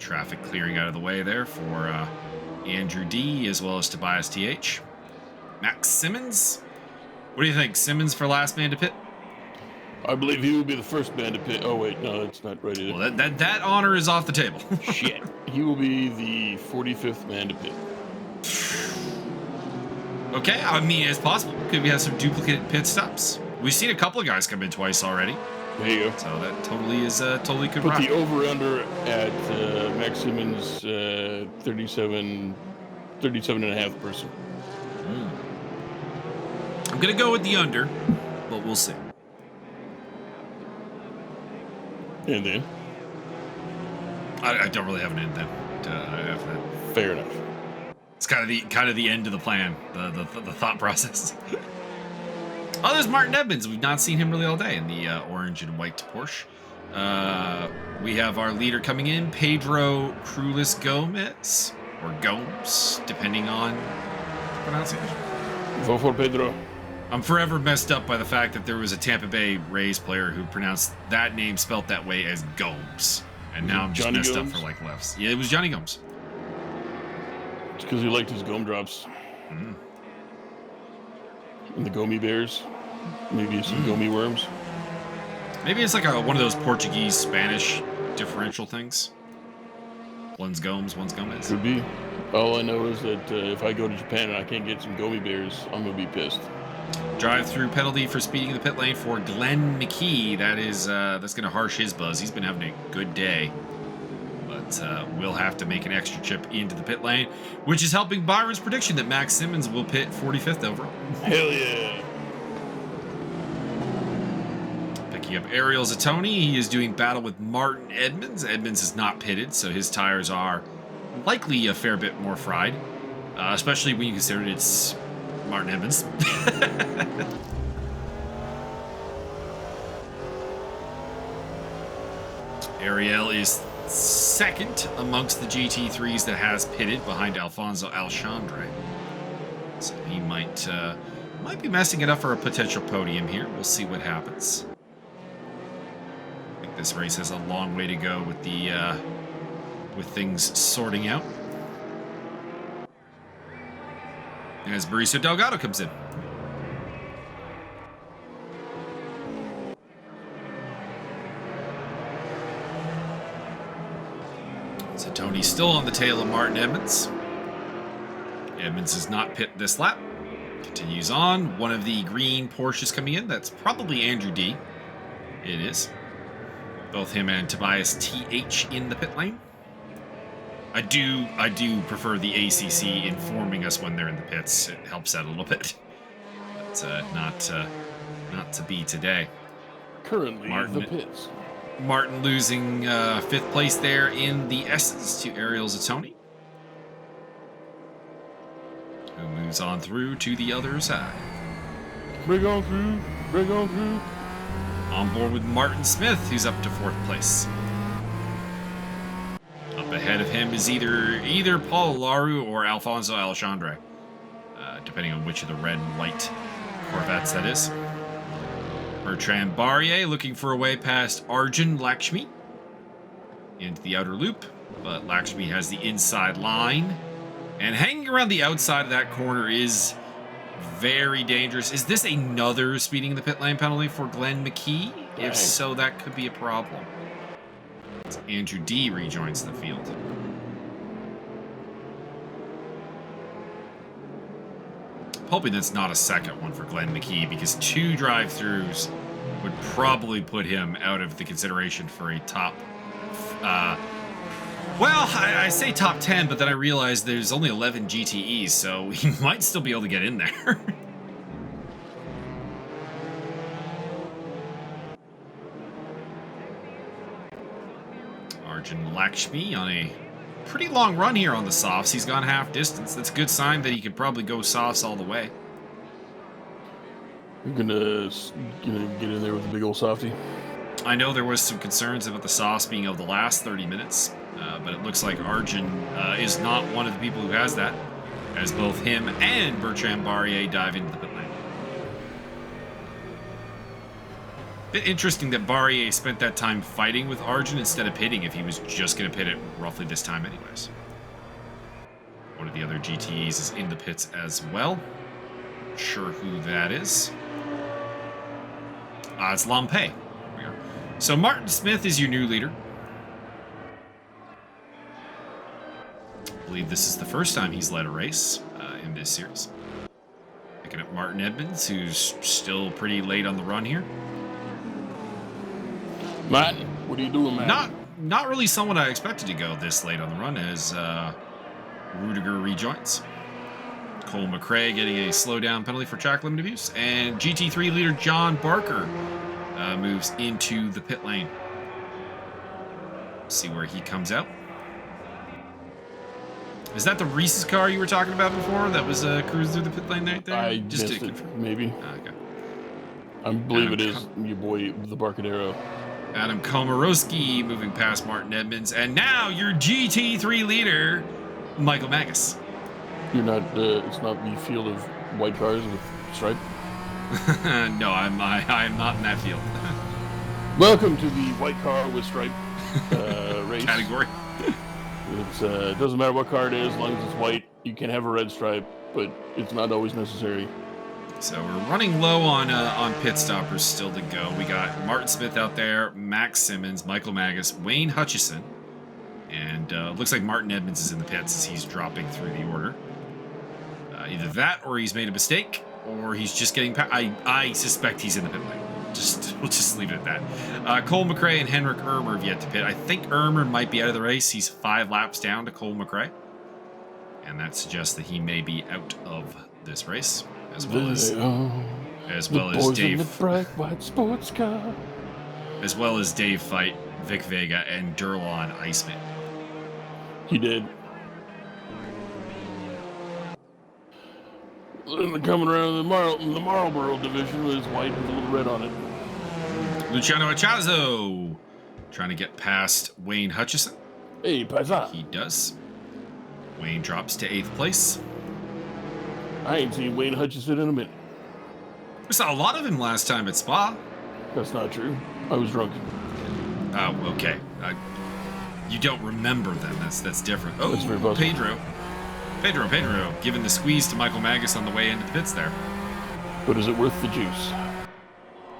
Traffic clearing out of the way there for Andrew D as well as Tobias TH. Max Simmons. What do you think? Simmons for last man to pit? I believe he will be the first man to pit. Oh wait, no, that's not right either. Well, that honor is off the table. Shit. He will be the 45th man to pit. Okay, I mean, it's possible. Could we have some duplicate pit stops? We've seen a couple of guys come in twice already. There you go. So that totally is totally could Put rock. the over-under at Max Simmons 37 and a half person. I'm going to go with the under, but we'll see. And then? I don't really have an end then. After that. Fair enough. It's kind of the end of the plan, the thought process. Oh, there's Martin Edmonds. We've not seen him really all day in the orange and white Porsche. We have our leader coming in, Pedro Crulis Gomez, or Gomes, depending on pronunciation. Vote for Pedro. I'm forever messed up by the fact that there was a Tampa Bay Rays player who pronounced that name spelt that way as Gomes. And now I'm just Johnny messed Gomes? up for like lefts. Yeah, it was Johnny Gomes. It's because he liked his gum drops. And the Gomi Bears. Maybe some Gomi worms. Maybe it's like one of those Portuguese-Spanish differential things. One's Gomes, one's Gomez. Could be. All I know is that if I go to Japan and I can't get some Gomi Bears, I'm going to be pissed. Drive-through penalty for speeding in the pit lane for Glenn McKee. That's going to harsh his buzz. He's been having a good day. But we'll have to make an extra trip into the pit lane, which is helping Byron's prediction that Max Simmons will pit 45th overall. Hell yeah. Picking up Ariel Zatoni. He is doing battle with Martin Edmonds. Edmonds is not pitted, so his tires are likely a fair bit more fried, especially when you consider it's Martin Edmonds. Ariel is second amongst the GT3s that has pitted behind Alfonso Alexandre. So he might be messing it up for a potential podium here. We'll see what happens. I think this race has a long way to go with the with things sorting out. As Mauricio Delgado comes in. So Tony's still on the tail of Martin Edmonds. Edmonds does not pit this lap. Continues on. One of the green Porsches coming in. That's probably Andrew D. It is. Both him and Tobias TH in the pit lane. I do prefer the ACC informing us when they're in the pits. It helps out a little bit. But not to be today. Currently, Martin, the pits. Martin losing 5th place there in the S's to Ariel Zatoni, who moves on through to the other side. Bring on through. Bring on through. On board with Martin Smith, who's up to 4th place. Up ahead of him is either Paul Laru or Alfonso Alexandre, depending on which of the red and white Corvettes that is. Bertrand Barrier looking for a way past Arjun Lakshmi into the outer loop, but Lakshmi has the inside line, and hanging around the outside of that corner is very dangerous. Is this another speeding in the pit lane penalty for Glenn McKee? If so, that could be a problem. As Andrew D rejoins the field. Hoping that's not a second one for Glenn McKee, because 2 drive-throughs would probably put him out of the consideration for a top... well, I say top 10, but then I realize there's only 11 GTEs, so he might still be able to get in there. Arjun Lakshmi on a pretty long run here on the softs. He's gone half distance. That's a good sign that he could probably go softs all the way. You're gonna get in there with a big old softie. I know there was some concerns about the softs being of the last 30 minutes, but it looks like Arjun is not one of the people who has that. as both him and Bertrand Barrier dive into the pit lane. Bit interesting that Barrier spent that time fighting with Arjun instead of pitting if he was just going to pit it roughly this time anyways. One of the other GTEs is in the pits as well. Not sure who that is. It's Lampe. There we go. So Martin Smith is your new leader. I believe this is the first time he's led a race in this series. Picking up Martin Edmonds, who's still pretty late on the run here. Martin, what are you doing, man? Not really someone I expected to go this late on the run as Rudiger rejoins. Cole McRae getting a slowdown penalty for track limit abuse, and GT3 leader John Barker moves into the pit lane. See where he comes out. Is that the Reese's car you were talking about before that was cruising through the pit lane right there? I just missed it, maybe. Okay. I believe it is your boy, the Barcadero. Adam Komorowski moving past Martin Edmonds, and now your GT3 leader, Michael Magas. You're not. It's not the field of white cars with stripe. No, I'm not in that field. Welcome to the white car with stripe race Category. It doesn't matter what car it is, as long as it's white. You can have a red stripe, but it's not always necessary. So we're running low on pit stoppers still to go. We got Martin Smith out there, Max Simmons, Michael Magas, Wayne Hutchison, and looks like Martin Edmonds is in the pits as he's dropping through the order. Either that, or he's made a mistake, or he's just getting past. I suspect he's in the pit lane. We'll just leave it at that. Cole McRae and Henrik Irmer have yet to pit. I think Irmer might be out of the race. He's 5 laps down to Cole McRae, and that suggests that he may be out of this race. As well as Dave, the bright white sports car. As well as Dave Fight, Vic Vega, and Durlon Iceman. He did. And coming around the Marlboro division was white with a little red on it. Luciano Achazo trying to get past Wayne Hutchison. Hey, Paisa. He does. Wayne drops to 8th place. I ain't seen Wayne Hutchison in a minute. We saw a lot of him last time at Spa. That's not true. I was drunk. Oh, okay. You don't remember them. That's different. Oh, That's very possible. Pedro, giving the squeeze to Michael Magas on the way into the pits there. But is it worth the juice?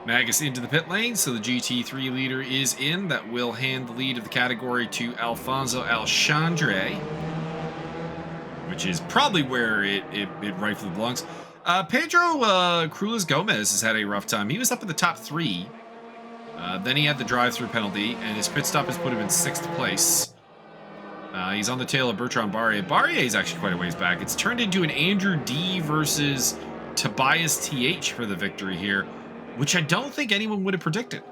Magas into the pit lane, so the GT3 leader is in. That will hand the lead of the category to Alfonso Alchandre, which is probably where it rightfully belongs. Pedro Crules Gomez has had a rough time. He was up in the top 3. Then he had the drive-through penalty, and his pit stop has put him in 6th place. He's on the tail of Bertrand Barrier. Barrier is actually quite a ways back. It's turned into an Andrew D versus Tobias TH for the victory here, which I don't think anyone would have predicted.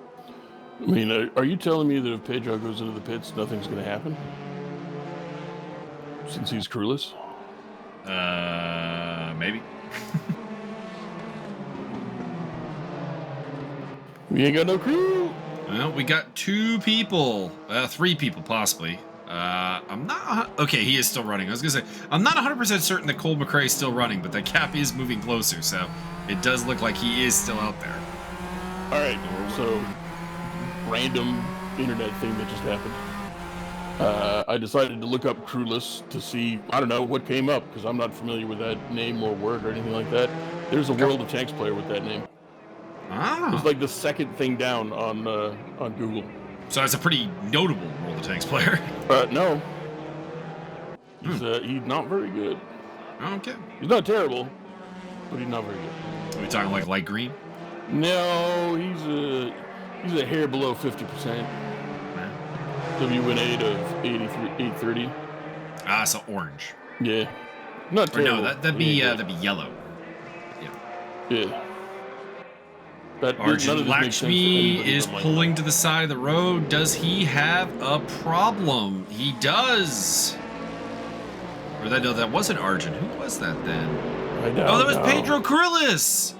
I mean, are you telling me that if Pedro goes into the pits, nothing's going to happen? Since he's crewless? Maybe. We ain't got no crew. Well, we got 2 people, 3 people possibly. I'm not. Okay, he is still running. I was gonna say I'm not 100% certain that Cole McRae is still running, but the cap is moving closer, so it does look like he is still out there. All right. So, random internet thing that just happened. I decided to look up crewless to see, I don't know, what came up, because I'm not familiar with that name or word or anything like that. There's a World of Tanks player with that name. Ah. It's like the second thing down on Google. So that's a pretty notable World of Tanks player. No. He's not very good. Okay. He's not terrible, but he's not very good. Are we talking like light green? No, he's a hair below 50%. WN8 of 830. Ah, so orange. Yeah. Not Or terrible. no, that'd be yellow. Yeah. Arjun Lakshmi is pulling to the side of the road. Does he have a problem? He does. Or that wasn't Arjun. Who was that then? Oh, that was Pedro Crules.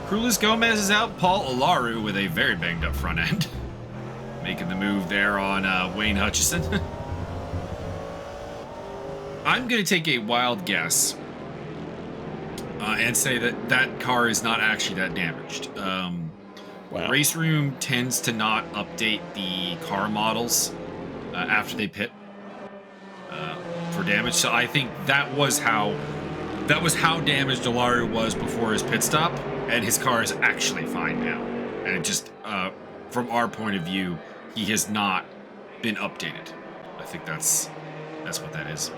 Crules Gomez is out. Paul Olaru with a very banged up front end. Making the move there on Wayne Hutchison. I'm going to take a wild guess and say that that car is not actually that damaged. Wow. Race Room tends to not update the car models after they pit for damage. So I think that was how damaged Delaru was before his pit stop, and his car is actually fine now. And it just, from our point of view, he has not been updated. I think that's what that is.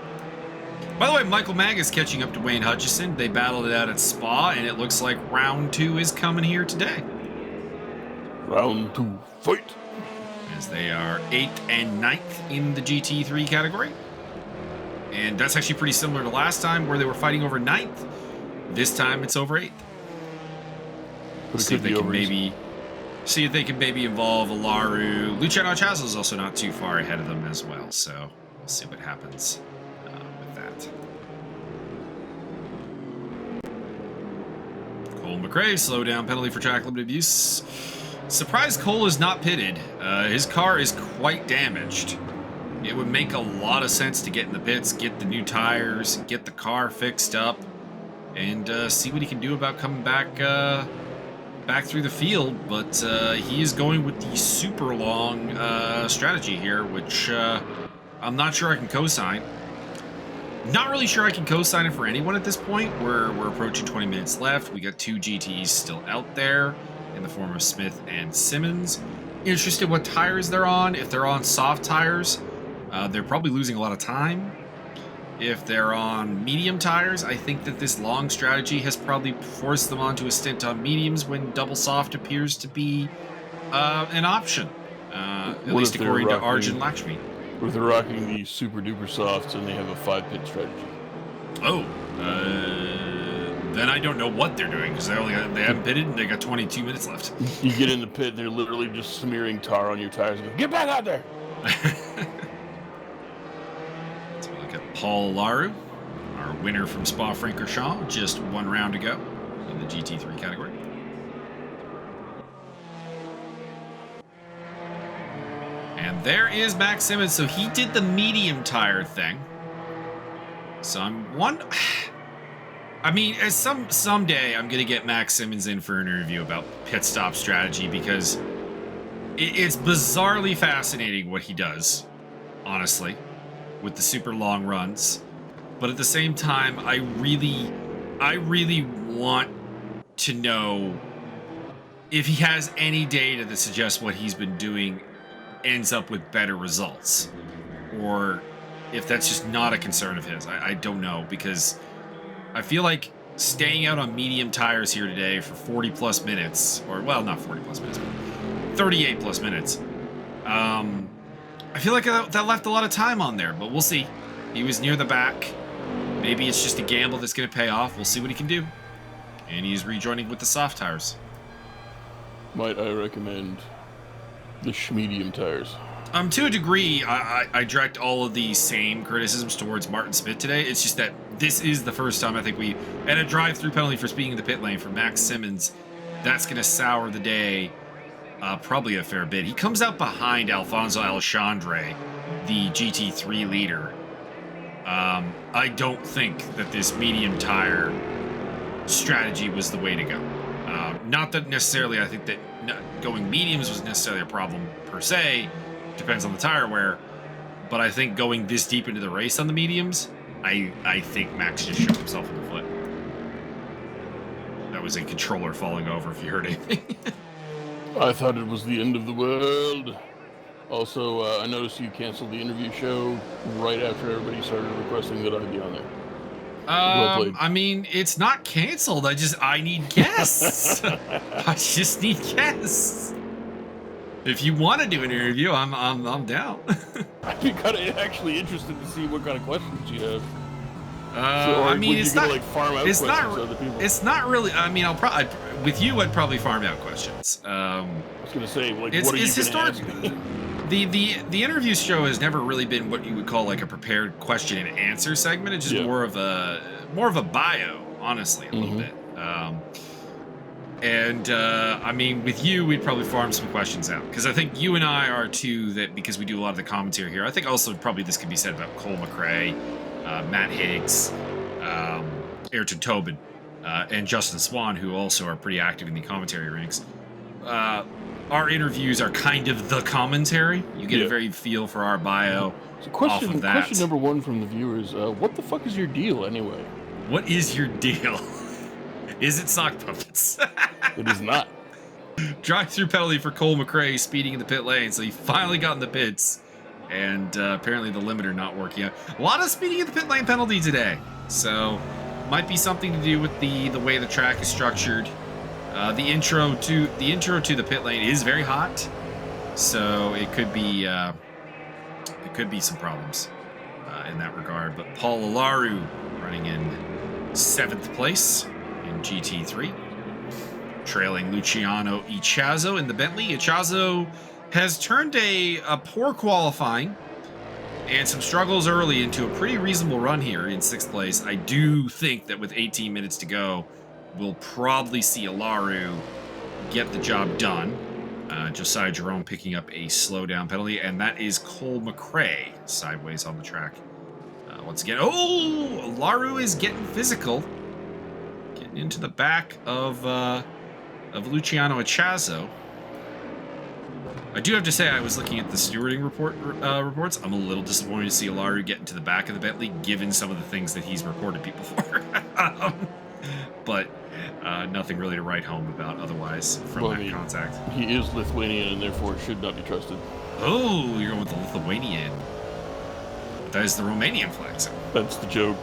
By the way, Michael Magas catching up to Wayne Hutchison. They battled it out at Spa, and it looks like round 2 is coming here today. Round 2, fight! As they are 8th and 9th in the GT3 category. And that's actually pretty similar to last time where they were fighting over 9th. This time it's over 8th. See if they can maybe involve Alaru. Luciano Chazo is also not too far ahead of them as well, so we'll see what happens with that. Cole McRae, slow down penalty for track limit abuse. Surprised Cole is not pitted. His car is quite damaged. It would make a lot of sense to get in the pits, get the new tires, get the car fixed up, and see what he can do about coming back through the field. But he is going with the super long strategy here, which I'm not sure I can co-sign. Not really sure I can co-sign it for anyone at this point. We're approaching 20 minutes left. We got 2 GTs still out there in the form of Smith and Simmons. Interested what tires they're on. If they're on soft tires, they're probably losing a lot of time. If they're on medium tires, I think that this long strategy has probably forced them onto a stint on mediums when double soft appears to be an option, at least according to Arjun Lakshmi. What if they're rocking the super duper softs and they have a 5-pit strategy? Oh, then I don't know what they're doing because they haven't pitted and they got 22 minutes left. You get in the pit and they're literally just smearing tar on your tires and go, get back out there! So we look at Paul Laru, our winner from Spa-Francorchamps, just 1 round to go in the GT3 category. And there is Max Simmons. So he did the medium tire thing. So I mean, as someday I'm gonna get Max Simmons in for an interview about pit stop strategy because it's bizarrely fascinating what he does, honestly, with the super long runs. But at the same time, I really want to know if he has any data that suggests what he's been doing ends up with better results, or if that's just not a concern of his. I don't know, because I feel like staying out on medium tires here today for 40 plus minutes, or well, not 40 plus minutes, but 38 plus minutes. I feel like that left a lot of time on there, but we'll see. He was near the back. Maybe it's just a gamble that's going to pay off. We'll see what he can do. And he's rejoining with the soft tires. Might I recommend the medium tires? To a degree, I direct all of the same criticisms towards Martin Smith today. It's just that this is the first time I think and a drive-through penalty for speeding in the pit lane for Max Simmons. That's going to sour the day probably a fair bit. He comes out behind Alfonso Alexandre, the GT3 leader. I don't think that this medium tire strategy was the way to go. Not that necessarily I think that going mediums was necessarily a problem per se. Depends on the tire wear. But I think going this deep into the race on the mediums, I think Max just shot himself in the foot. That was a controller falling over, if you heard anything. I thought it was the end of the world. Also, I noticed you canceled the interview show right after everybody started requesting that I be on there. Well played. I mean, it's not canceled. I need guests. I just need guests. If you want to do an interview, I'm down. I'd be kind of actually interested to see what kind of questions you have. I mean, it's not. Like farm out it's questions not. to other people? It's not really. I mean, with you, I'd probably farm out questions. I was gonna say, like, it's what are you historic. gonna ask me? The interview show has never really been what you would call like a prepared question and answer segment. It's just more of a bio, honestly, a little bit. I mean, with you, we'd probably farm some questions out because I think you and I are two that, because we do a lot of the commentary here. I think also probably this could be said about Cole McRae. Matt Higgs, Ayrton Tobin, and Justin Swan, who also are pretty active in the commentary ranks. Our interviews are kind of the commentary. You get a very feel for our bio. So question number one from the viewers, what the fuck is your deal anyway? What is your deal? Is it sock puppets? It is not. Drive-through penalty for Cole McRae speeding in the pit lane. So he finally got in the pits. And apparently the limiter not working out. A lot of speeding in the pit lane penalty today. So might be something to do with the way the track is structured. The intro to the pit lane is very hot. So it could be some problems in that regard. But Paul Olaru running in 7th place in GT3, trailing Luciano Ichazo in the Bentley. Ichazo has turned a poor qualifying and some struggles early into a pretty reasonable run here in 6th place. I do think that with 18 minutes to go, we'll probably see Olaru get the job done. Josiah Jerome picking up a slowdown penalty, and that is Cole McRae sideways on the track. Once again, Olaru is getting physical, getting into the back of Luciano Ichazo. I do have to say, I was looking at the stewarding reports. I'm a little disappointed to see Olaru get into the back of the Bentley, given some of the things that he's reported people for. But nothing really to write home about otherwise from that contact. He is Lithuanian and therefore should not be trusted. Oh, you're going with the Lithuanian. That is the Romanian flag, so. That's the joke.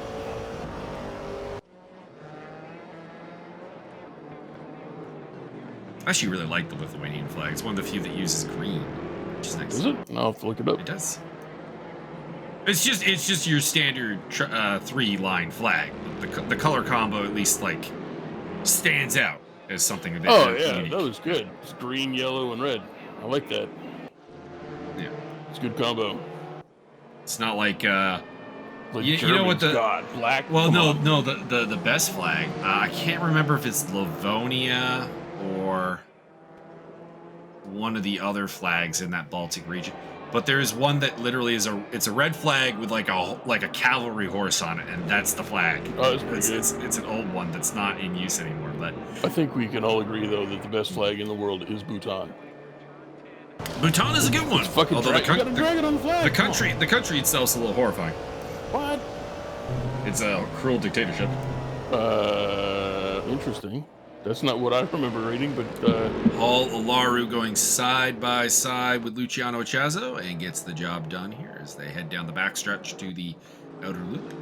I actually really like the Lithuanian flag. It's one of the few that uses green, which is nice. Is it? I'll have to look it up. It does. It's just your standard 3-line flag. The color combo at least like stands out as something that. Oh yeah, unique. That was good. It's green, yellow, and red. I like that. Yeah, it's a good combo. It's not like you know what the black. Well, no, the best flag. I can't remember if it's Livonia or one of the other flags in that Baltic region. But there's one that literally is it's a red flag with like a cavalry horse on it, and that's the flag. Oh, that's pretty good. It's an old one that's not in use anymore. But I think we can all agree though that the best flag in the world is Bhutan. Bhutan is a good one. It's fucking although you got a dragon on the flag. The country itself's a little horrifying. What? It's a cruel dictatorship. Interesting. That's not what I remember reading, but... Paul Olaru going side by side with Luciano Ichazo and gets the job done here as they head down the backstretch to the outer loop.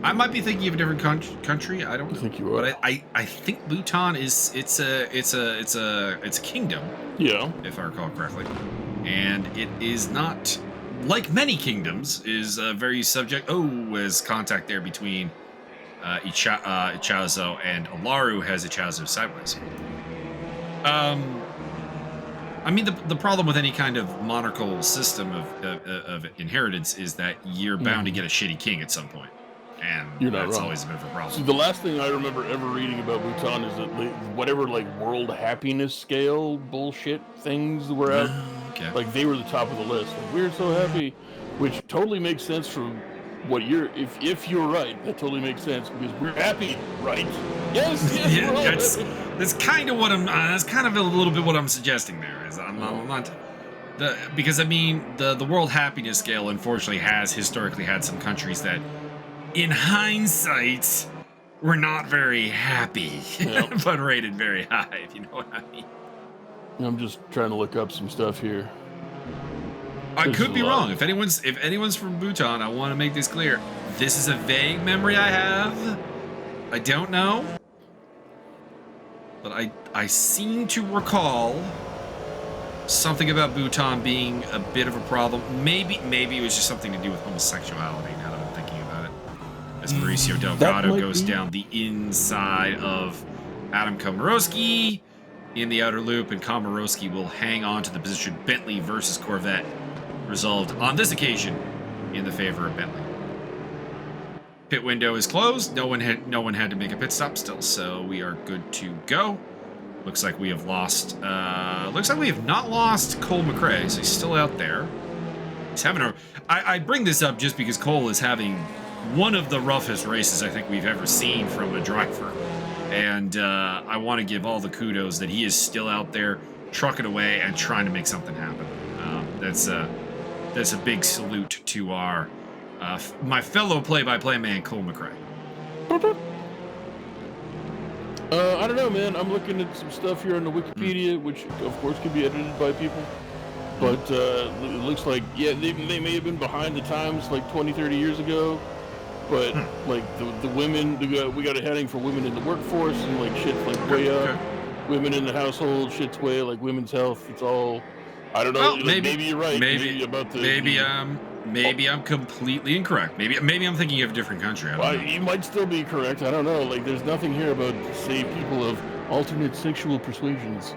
I might be thinking of a different country. I don't know. I think you are. But I think Bhutan is it's a kingdom. Yeah. If I recall correctly, and it is not like many kingdoms is very subject. As contact there between Ichazo and Olaru has Ichazo sideways. I mean, the problem with any kind of monarchical system of inheritance is that you're bound to get a shitty king at some point. And that's always a bit of a problem. So the last thing I remember ever reading about Bhutan is that whatever like world happiness scale bullshit things were out, like they were the top of the list. Like, we're so happy, which totally makes sense from what you're. If you're right, that totally makes sense because we're happy, right? Yes. Yeah, that's kind of what I'm. That's kind of a little bit what I'm suggesting there. Is I'm not. Because I mean the world happiness scale unfortunately has historically had some countries that, in hindsight, were not very happy, but rated very high, if you know what I mean. I'm just trying to look up some stuff here. I could be wrong. If anyone's from Bhutan, I want to make this clear. This is a vague memory I have. I don't know. But I seem to recall something about Bhutan being a bit of a problem. Maybe it was just something to do with homosexuality, now that I'm thinking about it. As Mauricio Delgado goes down the inside of Adam Komorowski in the outer loop, and Komorowski will hang on to the position. Bentley versus Corvette resolved on this occasion in the favor of Bentley. Pit window is closed. No one had to make a pit stop still, so we are good to go. Looks like we have lost. Looks like we have not lost Cole McRae, so he's still out there. He's having a. I bring this up just because Cole is having one of the roughest races I think we've ever seen from a driver, and I want to give all the kudos that he is still out there trucking away and trying to make something happen. That's a big salute to our my fellow play-by-play man Cole McRae. I don't know, man. I'm looking at some stuff here on the Wikipedia, which of course can be edited by people. But it looks like, yeah, they may have been behind the times like 20, 30 years ago. But like the women, we got a heading for women in the workforce, and like shit's like way up. Women in the household, shit's way like women's health. It's all, I don't know. Well, like, maybe you're right. Maybe about the maybe I'm completely incorrect. Maybe I'm thinking of a different country. I don't know. You might still be correct. I don't know. Like, there's nothing here about say people of alternate sexual persuasions.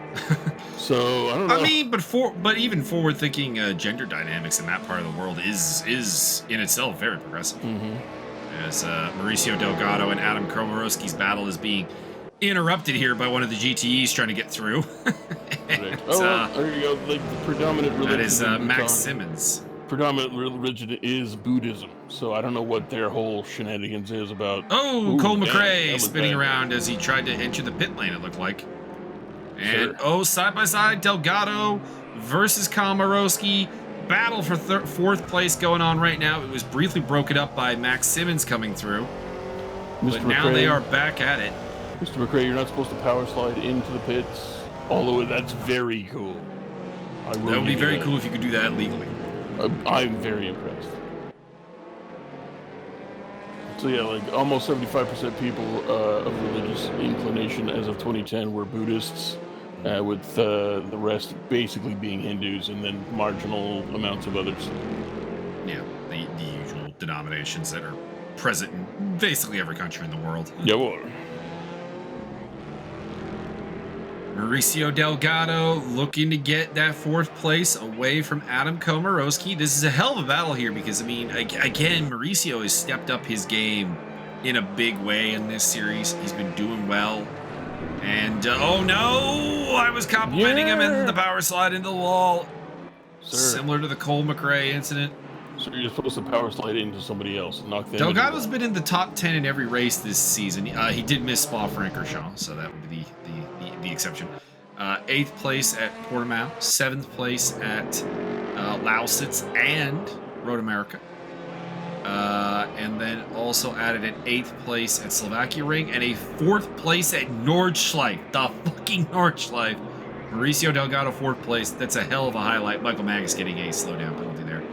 So I don't know. I mean, but even forward-thinking gender dynamics in that part of the world is in itself very progressive. As Mauricio Delgado and Adam Komorowski's battle is being interrupted here by one of the GTEs trying to get through. And, there you go. Like the predominant religion. That is Max Simmons. Predominant religion is Buddhism, so I don't know what their whole shenanigans is about. Oh, Cole McRae spinning around as he tried to enter the pit lane, it looked like. And side by side, Delgado versus Komorowski. Battle for fourth place going on right now. It was briefly broken up by Max Simmons coming through. But now they are back at it. Mr. McRae, you're not supposed to power slide into the pits, although that's very cool. That would be very cool if you could do that legally. I'm very impressed. So yeah, like almost 75% people of religious inclination as of 2010 were Buddhists, with the rest basically being Hindus, and then marginal amounts of others. Yeah, the usual denominations that are present in basically every country in the world. Yeah, well. Mauricio Delgado looking to get that fourth place away from Adam Komorowski. This is a hell of a battle here because, I mean, again, Mauricio has stepped up his game in a big way in this series. He's been doing well. And, oh no! I was complimenting him in the power slide into the wall. Sir. Similar to the Cole McRae incident. So you're supposed to power slide into somebody else and knock them. Delgado's been in the top 10 in every race this season. He did miss Spa-Francorchamps, so that would be the exception. 8th place at Portimao, 7th place at Lausitz and Road America. And then also added an 8th place at Slovakia Ring and a 4th place at Nordschleife. The fucking Nordschleife. Mauricio Delgado 4th place. That's a hell of a highlight. Michael Magas getting a slowdown penalty there.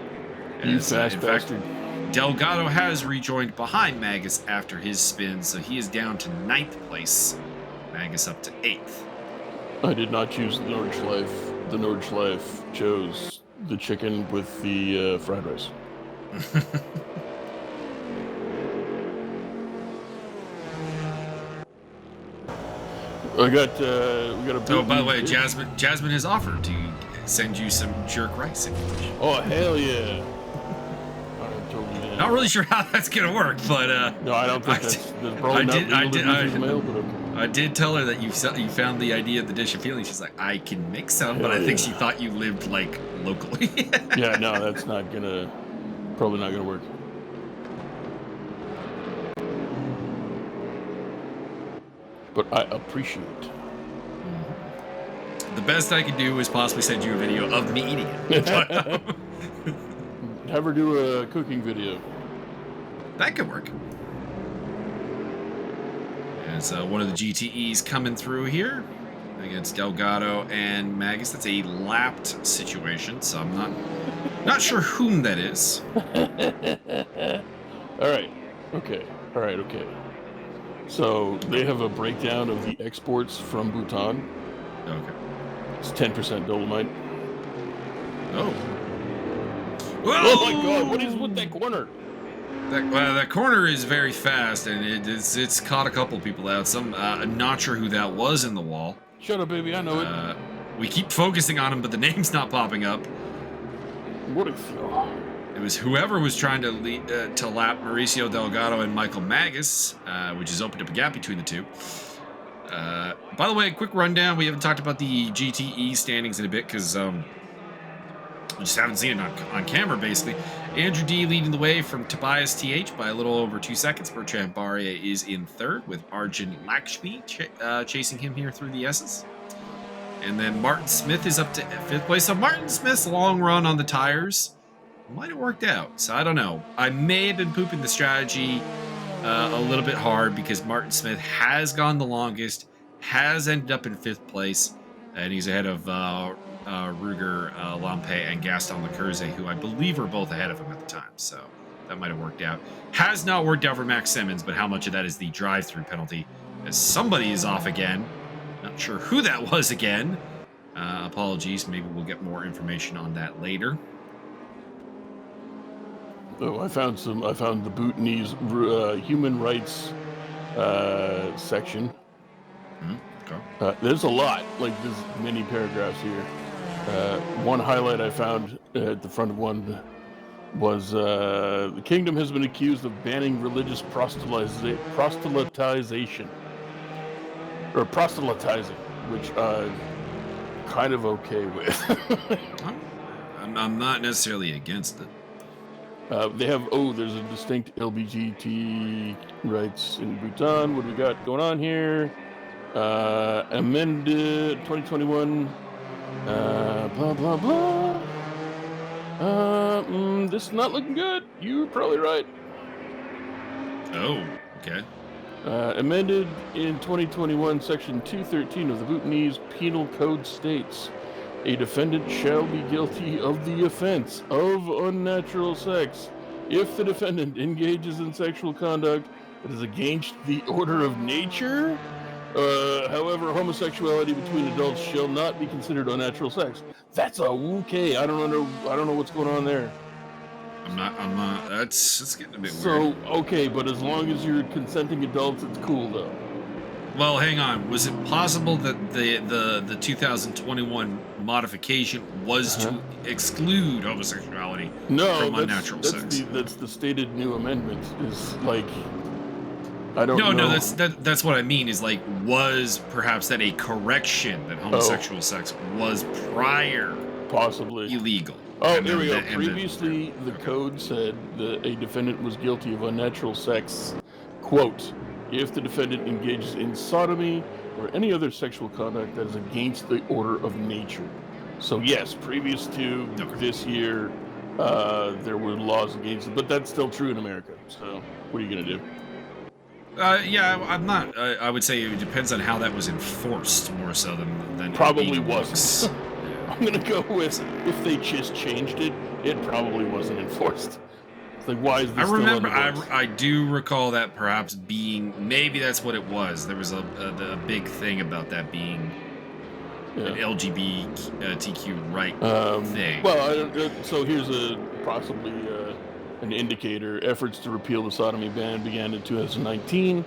You fast bastard. Delgado has rejoined behind Magas after his spin, so he is down to 9th place. Magas up to 8th. I did not choose the Nordschleife. The Nordschleife chose the chicken with the fried rice. We got a. Oh, by the way, Jasmine has offered to send you some jerk rice if you wish. Oh, hell yeah! Not really sure how that's gonna work, but no, I don't think that's probably not legal to use mail, but okay. I did tell her that you found the idea of the dish of feeling. She's like, I can make some, but I think she thought you lived like locally. Yeah, no, that's probably not gonna work. But I appreciate it. The best I could do is possibly send you a video of me eating it. Have her do a cooking video. That could work. As one of the GTEs coming through here against Delgado and Magas. That's a lapped situation, so I'm not sure whom that is. All right. Okay. So they have a breakdown of the exports from Bhutan. Okay. It's 10% dolomite. Oh. Whoa! Oh my God! What is with that corner? That corner is very fast, and it's caught a couple people out. I'm not sure who that was in the wall. Shut up, baby. I know it. We keep focusing on him, but the name's not popping up. What a... It was whoever was trying to lap Mauricio Delgado and Michael Magas, which has opened up a gap between the two. By the way, quick rundown. We haven't talked about the GTE standings in a bit because just haven't seen it on camera, basically. Andrew D leading the way from Tobias TH by a little over 2 seconds. Bertrand Barria is in third, with Arjun Lakshmi chasing him here through the S's. And then Martin Smith is up to 5th place. So Martin Smith's long run on the tires might have worked out. So I don't know. I may have been pooping the strategy a little bit hard, because Martin Smith has gone the longest, has ended up in 5th place, and he's ahead of Ruger Lampe and Gaston Lecurze, who I believe were both ahead of him at the time. So that might have worked out. Has not worked out for Max Simmons, but how much of that is the drive-through penalty, as somebody is off again. Not sure who that was again. Apologies. Maybe we'll get more information on that later. Oh, I found the Bhutanese human rights section. Okay. There's a lot. Like, there's many paragraphs here. One highlight I found at the front of one was the kingdom has been accused of banning religious proselytization. Or proselytizing, which I'm kind of okay with. I'm not necessarily against it. They have, there's a distinct LGBT rights in Bhutan. What do we got going on here? Amended 2021. Blah, blah, blah. This is not looking good. You're probably right. Oh, okay. Amended in 2021, Section 213 of the Bhutanese Penal Code states, a defendant shall be guilty of the offense of unnatural sex if the defendant engages in sexual conduct that is against the order of nature. However, homosexuality between adults shall not be considered unnatural sex. That's okay. I don't know what's going on there. I'm not. That's getting a bit weird. So, okay, but as long as you're consenting adults, it's cool, though. Well, hang on. Was it possible that the 2021 modification was to exclude homosexuality from unnatural sex? That's the stated new amendment. Is like, I don't know. No, that's what I mean. Is like, was perhaps that a correction that homosexual sex was prior possibly illegal? Oh, there we go. Previously, the code said that a defendant was guilty of unnatural sex, quote, if the defendant engages in sodomy or any other sexual conduct that is against the order of nature. So yes, previous to this year, there were laws against it, but that's still true in America. So what are you going to do? Yeah, I'm not. I would say it depends on how that was enforced more so than probably wasn't. I'm gonna go with if they just changed it, it probably wasn't enforced. It's like, why is this still remember, on the books? I do recall that perhaps being, maybe that's what it was. There was a big thing about that being an LGBTQ right thing. Well, so here's possibly an indicator. Efforts to repeal the sodomy ban began in 2019.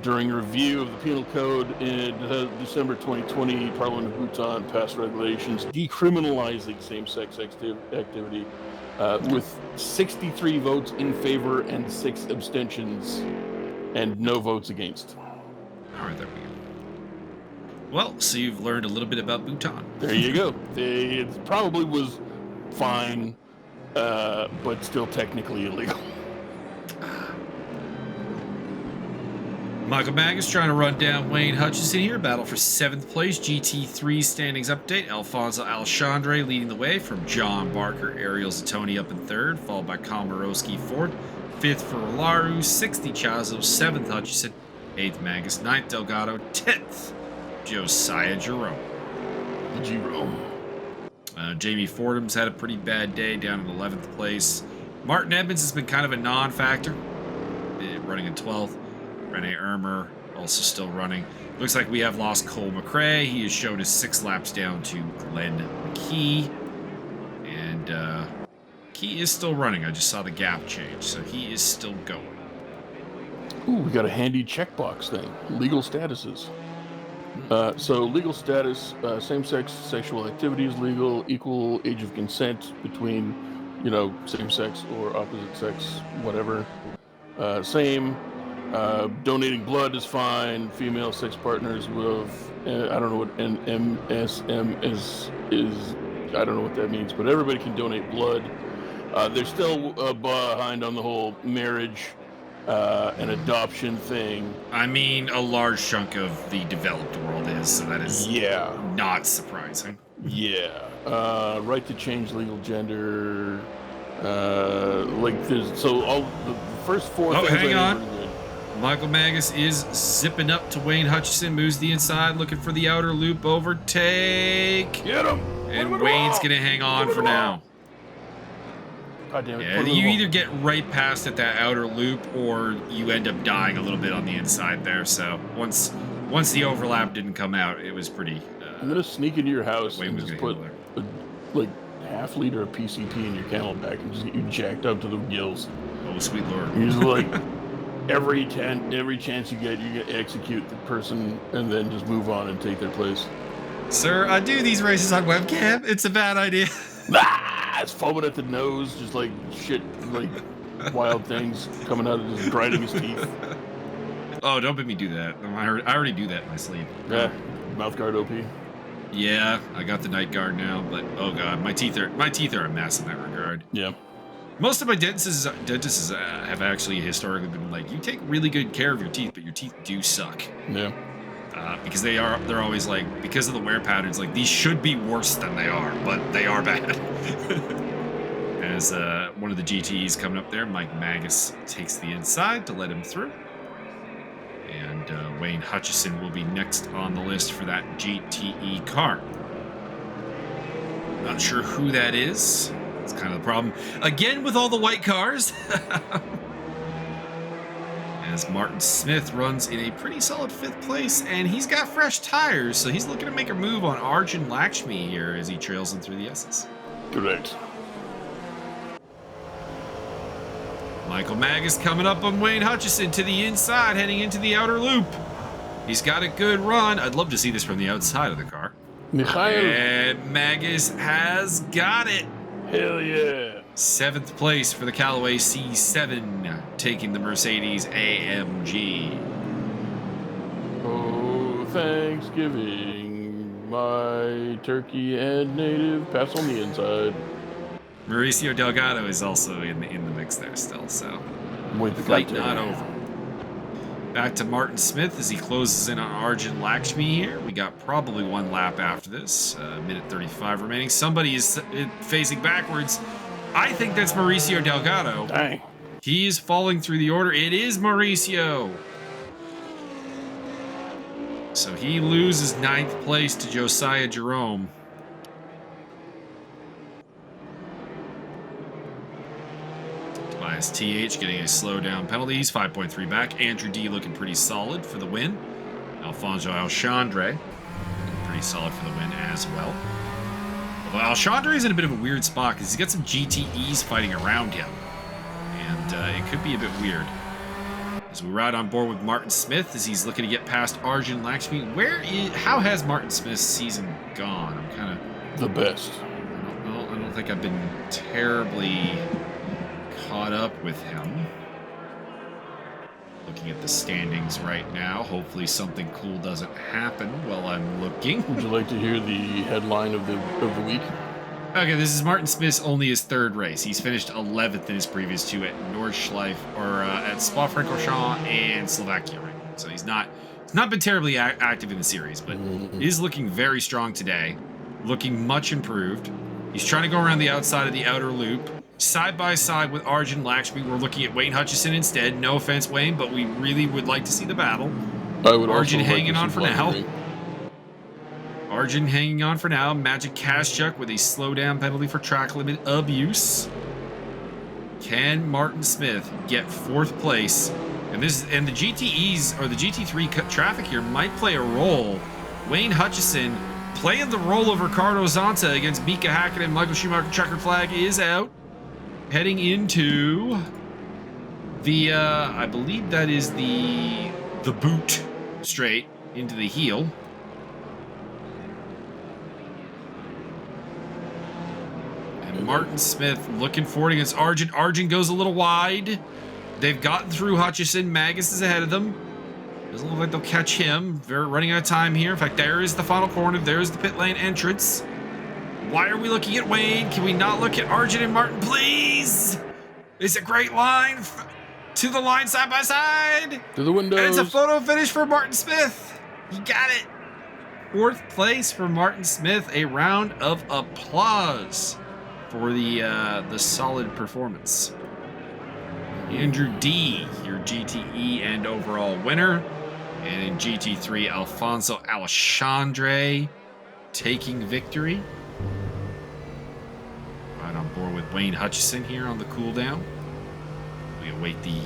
During a review of the penal code in December 2020, Parliament of Bhutan passed regulations decriminalizing same-sex activity with 63 votes in favor and 6 abstentions and no votes against. All right, there we go. Well, so you've learned a little bit about Bhutan. There you go. It probably was fine, but still technically illegal. Michael Magas trying to run down Wayne Hutchinson here. Battle for 7th place. GT3 standings update. Alfonso Alexandre leading the way from John Barker. Ariel Zatoni up in 3rd, followed by Komarowski 4th. 5th for Laru. 6th Chazo. 7th Hutchinson. 8th Magas. 9th Delgado. 10th Josiah Jerome. Jamie Fordham's had a pretty bad day, down in 11th place. Martin Edmonds has been kind of a non-factor, running in 12th. Rene Ermer also still running. Looks like we have lost Cole McRae. He has showed his 6 laps down to Glenn McKee. And Key is still running. I just saw the gap change, so he is still going. Ooh, we got a handy checkbox thing. Legal statuses. So legal status, same-sex sexual activity is legal, equal age of consent between, same-sex or opposite sex, whatever. Same. Donating blood is fine. Female sex partners with, I don't know what NMSM is. I don't know what that means, but everybody can donate blood. They're still behind on the whole marriage and adoption thing. I mean, a large chunk of the developed world is, so that is not surprising. Yeah. Right to change legal gender. There's so all the first 4 things. Hang on. Michael Magas is zipping up to Wayne Hutchison, moves the inside, looking for the outer loop overtake. Get him! And Wayne's gonna hang on for now. God damn it. Yeah, you either get right past at that outer loop, or you end up dying a little bit on the inside there. So once the overlap didn't come out, it was pretty. I'm gonna sneak into your house Wayne and was just gonna put like half liter of PCP in your Camelback and just get you jacked up to the gills. Oh, sweet lord! You just like every chance you get execute the person and then just move on and take their place. Sir, I do these races on webcam. It's a bad idea. It's foaming at the nose, just like shit, like wild things coming out of just grinding his teeth. Oh, don't make me do that. I already do that in my sleep. Yeah, mouth guard OP. Yeah, I got the night guard now, but oh god, my teeth are a mess in that regard. Yeah. Most of my dentists have actually historically been like, you take really good care of your teeth, but your teeth do suck. Yeah. Because they're always like, because of the wear patterns, like these should be worse than they are, but they are bad. As one of the GTEs coming up there, Mike Magas takes the inside to let him through. And Wayne Hutchison will be next on the list for that GTE car. Not sure who that is. That's kind of the problem. Again with all the white cars. As Martin Smith runs in a pretty solid 5th place, and he's got fresh tires, so he's looking to make a move on Arjun Lakshmi here as he trails him through the S's. Correct. Michael Magas coming up on Wayne Hutchison to the inside, heading into the outer loop. He's got a good run. I'd love to see this from the outside of the car. Mikhail. And Magas has got it. Hell yeah. 7th place for the Callaway C7, taking the Mercedes AMG. Oh, Thanksgiving, my turkey and native pass on the inside. Mauricio Delgado is also in the mix there still, so Wait, the fight not over. Back to Martin Smith as he closes in on Arjun Lakshmi here. We got probably 1 lap after this, minute 35 remaining. Somebody is facing backwards. I think that's Mauricio Delgado. Dang. He is falling through the order. It is Mauricio. So he loses 9th place to Josiah Jerome. Tobias TH getting a slowdown penalty. He's 5.3 back. Andrew D looking pretty solid for the win. Alfonso Alchandre looking pretty solid for the win as well. Although Alchandre is in a bit of a weird spot because he's got some GTEs fighting around him. And it could be a bit weird. As we ride on board with Martin Smith as he's looking to get past Arjun Lakshmi. How has Martin Smith's season gone? I'm kind of... The best. I don't think I've been terribly caught up with him. Looking at the standings right now. Hopefully something cool doesn't happen while I'm looking. Would you like to hear the headline of the week? Okay, this is Martin Smith's only his 3rd race. He's finished 11th in his previous 2 at Nordschleife, or at Spa-Francorchamps and Slovakia right now. So he's not been terribly active in the series, but he is looking very strong today. Looking much improved. He's trying to go around the outside of the outer loop. Side by side with Arjun Lakshmi, we're looking at Wayne Hutchison instead. No offense, Wayne, but we really would like to see the battle. I would Arjun also hanging like on to for see now. Vladimir. Arjun hanging on for now. Magic Kaschuk with a slowdown penalty for track limit abuse. Can Martin Smith get 4th place? And the GTEs or the GT3 traffic here might play a role. Wayne Hutchison playing the role of Ricardo Zonta against Mika Hakkinen. Michael Schumacher checkered flag is out. Heading into the I believe that is the boot straight into the heel. And Martin Smith looking for it against Arjun. Arjun goes a little wide. They've gotten through Hutchison. Magas is ahead of them. Doesn't look like they'll catch him. They're running out of time here. In fact, there is the final corner. There's the pit lane entrance. Why are we looking at Wayne? Can we not look at Arjun and Martin, please? It's a great line to the line side by side. To the windows. And it's a photo finish for Martin Smith. He got it. 4th place for Martin Smith. A round of applause for the solid performance. Andrew D, your GTE and overall winner. And in GT3, Alfonso Alexandre taking victory. Right on board with Wayne Hutchison here on the cooldown. We await the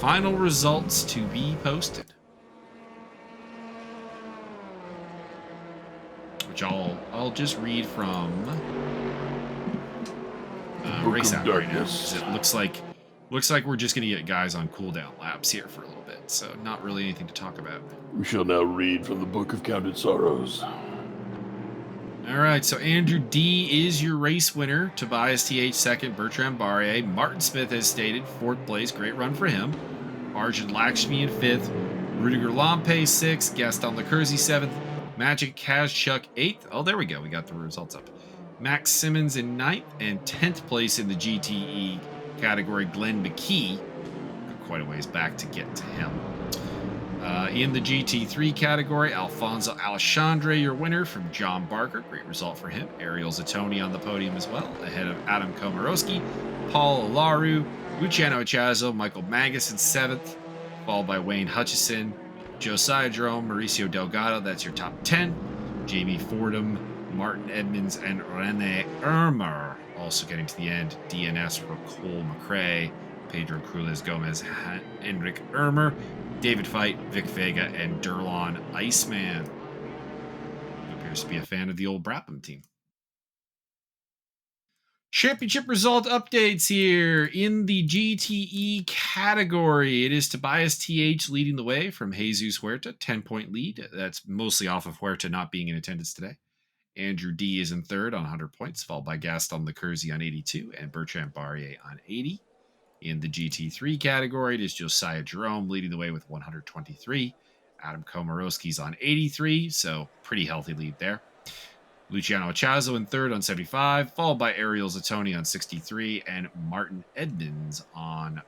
final results to be posted. Which I'll just read from Race App right now. 'Cause it looks like we're just gonna get guys on cooldown laps here for a little bit, so not really anything to talk about. We shall now read from the Book of Counted Sorrows. All right, so Andrew D is your race winner. Tobias TH second, Bertrand Barrier. Martin Smith has stated 4th place, great run for him. Arjun Lakshmi in 5th, Rudiger Lampe 6th, Gaston Lecurzi 7th, Magic Kazchuk 8th. Oh, there we go. We got the results up. Max Simmons in 9th, and 10th place in the GTE category, Glenn McKee. Quite a ways back to get to him. In the GT3 category, Alfonso Alexandre, your winner from John Barker. Great result for him. Ariel Zatoni on the podium as well, ahead of Adam Komorowski, Paul Olaru, Luciano Chazo, Michael Magas in 7th, followed by Wayne Hutchison, Josiah Jerome, Mauricio Delgado. That's your top 10. Jamie Fordham, Martin Edmonds, and Rene Ermer also getting to the end. DNS for Cole McRae, Pedro Cruz Gomez, Henrik Ermer, David Fight, Vic Vega, and Durlon Iceman. Who appears to be a fan of the old Brabham team. Championship result updates here in the GTE category. It is Tobias TH leading the way from Jesus Huerta, 10-point lead. That's mostly off of Huerta not being in attendance today. Andrew D is in 3rd on 100 points, followed by Gaston Lecurzi on 82 and Bertrand Barrier on 80. In the GT3 category, it is Josiah Jerome leading the way with 123. Adam Komorowski's on 83, so pretty healthy lead there. Luciano Chazo in 3rd on 75, followed by Ariel Zatoni on 63 and Martin Edmonds on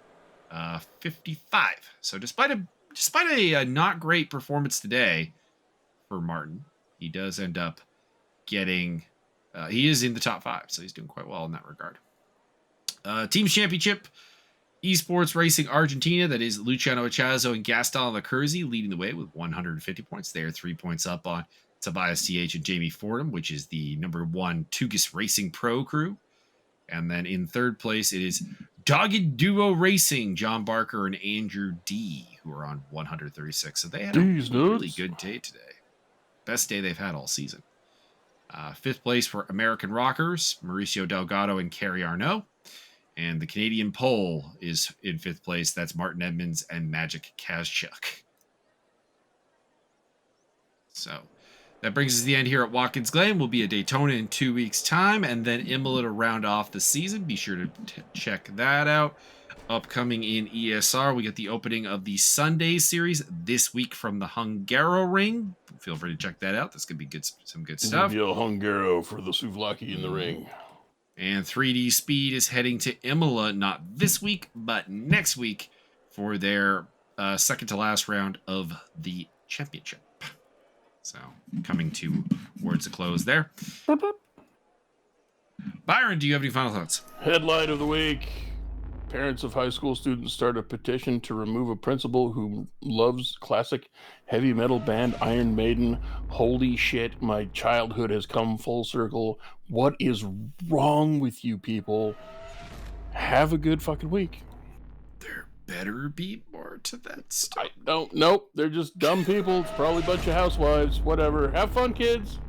55. So despite a not great performance today for Martin, he does end up getting he is in the top 5, so he's doing quite well in that regard. Teams Championship, Esports Racing Argentina, that is Luciano Chazo and Gaston Lecurzi leading the way with 150 points. They are 3 points up on Tobias TH and Jamie Fordham, which is the #1 TUGAS Racing Pro crew. And then in 3rd place, it is Dogged Duo Racing, John Barker and Andrew D, who are on 136. So they had a really good day today. Best day they've had all season. 5th place for American Rockers, Mauricio Delgado and Kerry Arnault. And the Canadian pole is in 5th place. That's Martin Edmonds and Magic Kazchuk. So that brings us to the end here at Watkins Glen. We'll be at Daytona in 2 weeks' time, and then Imola to round off the season. Be sure to check that out. Upcoming in ESR, we get the opening of the Sunday series this week from the Hungaroring. Feel free to check that out. That's going to be some good stuff. It'll be a Hungaro for the Souvlaki in the ring. And 3D Speed is heading to Imola, not this week, but next week for their second to last round of the championship. So coming towards a close there. Byron, do you have any final thoughts? Headline of the week. Parents of high school students start a petition to remove a principal who loves classic heavy metal band Iron Maiden. Holy shit, my childhood has come full circle. What is wrong with you people? Have a good fucking week. There better be more to that stuff. I don't. Nope. They're just dumb people. It's probably a bunch of housewives. Whatever. Have fun, kids.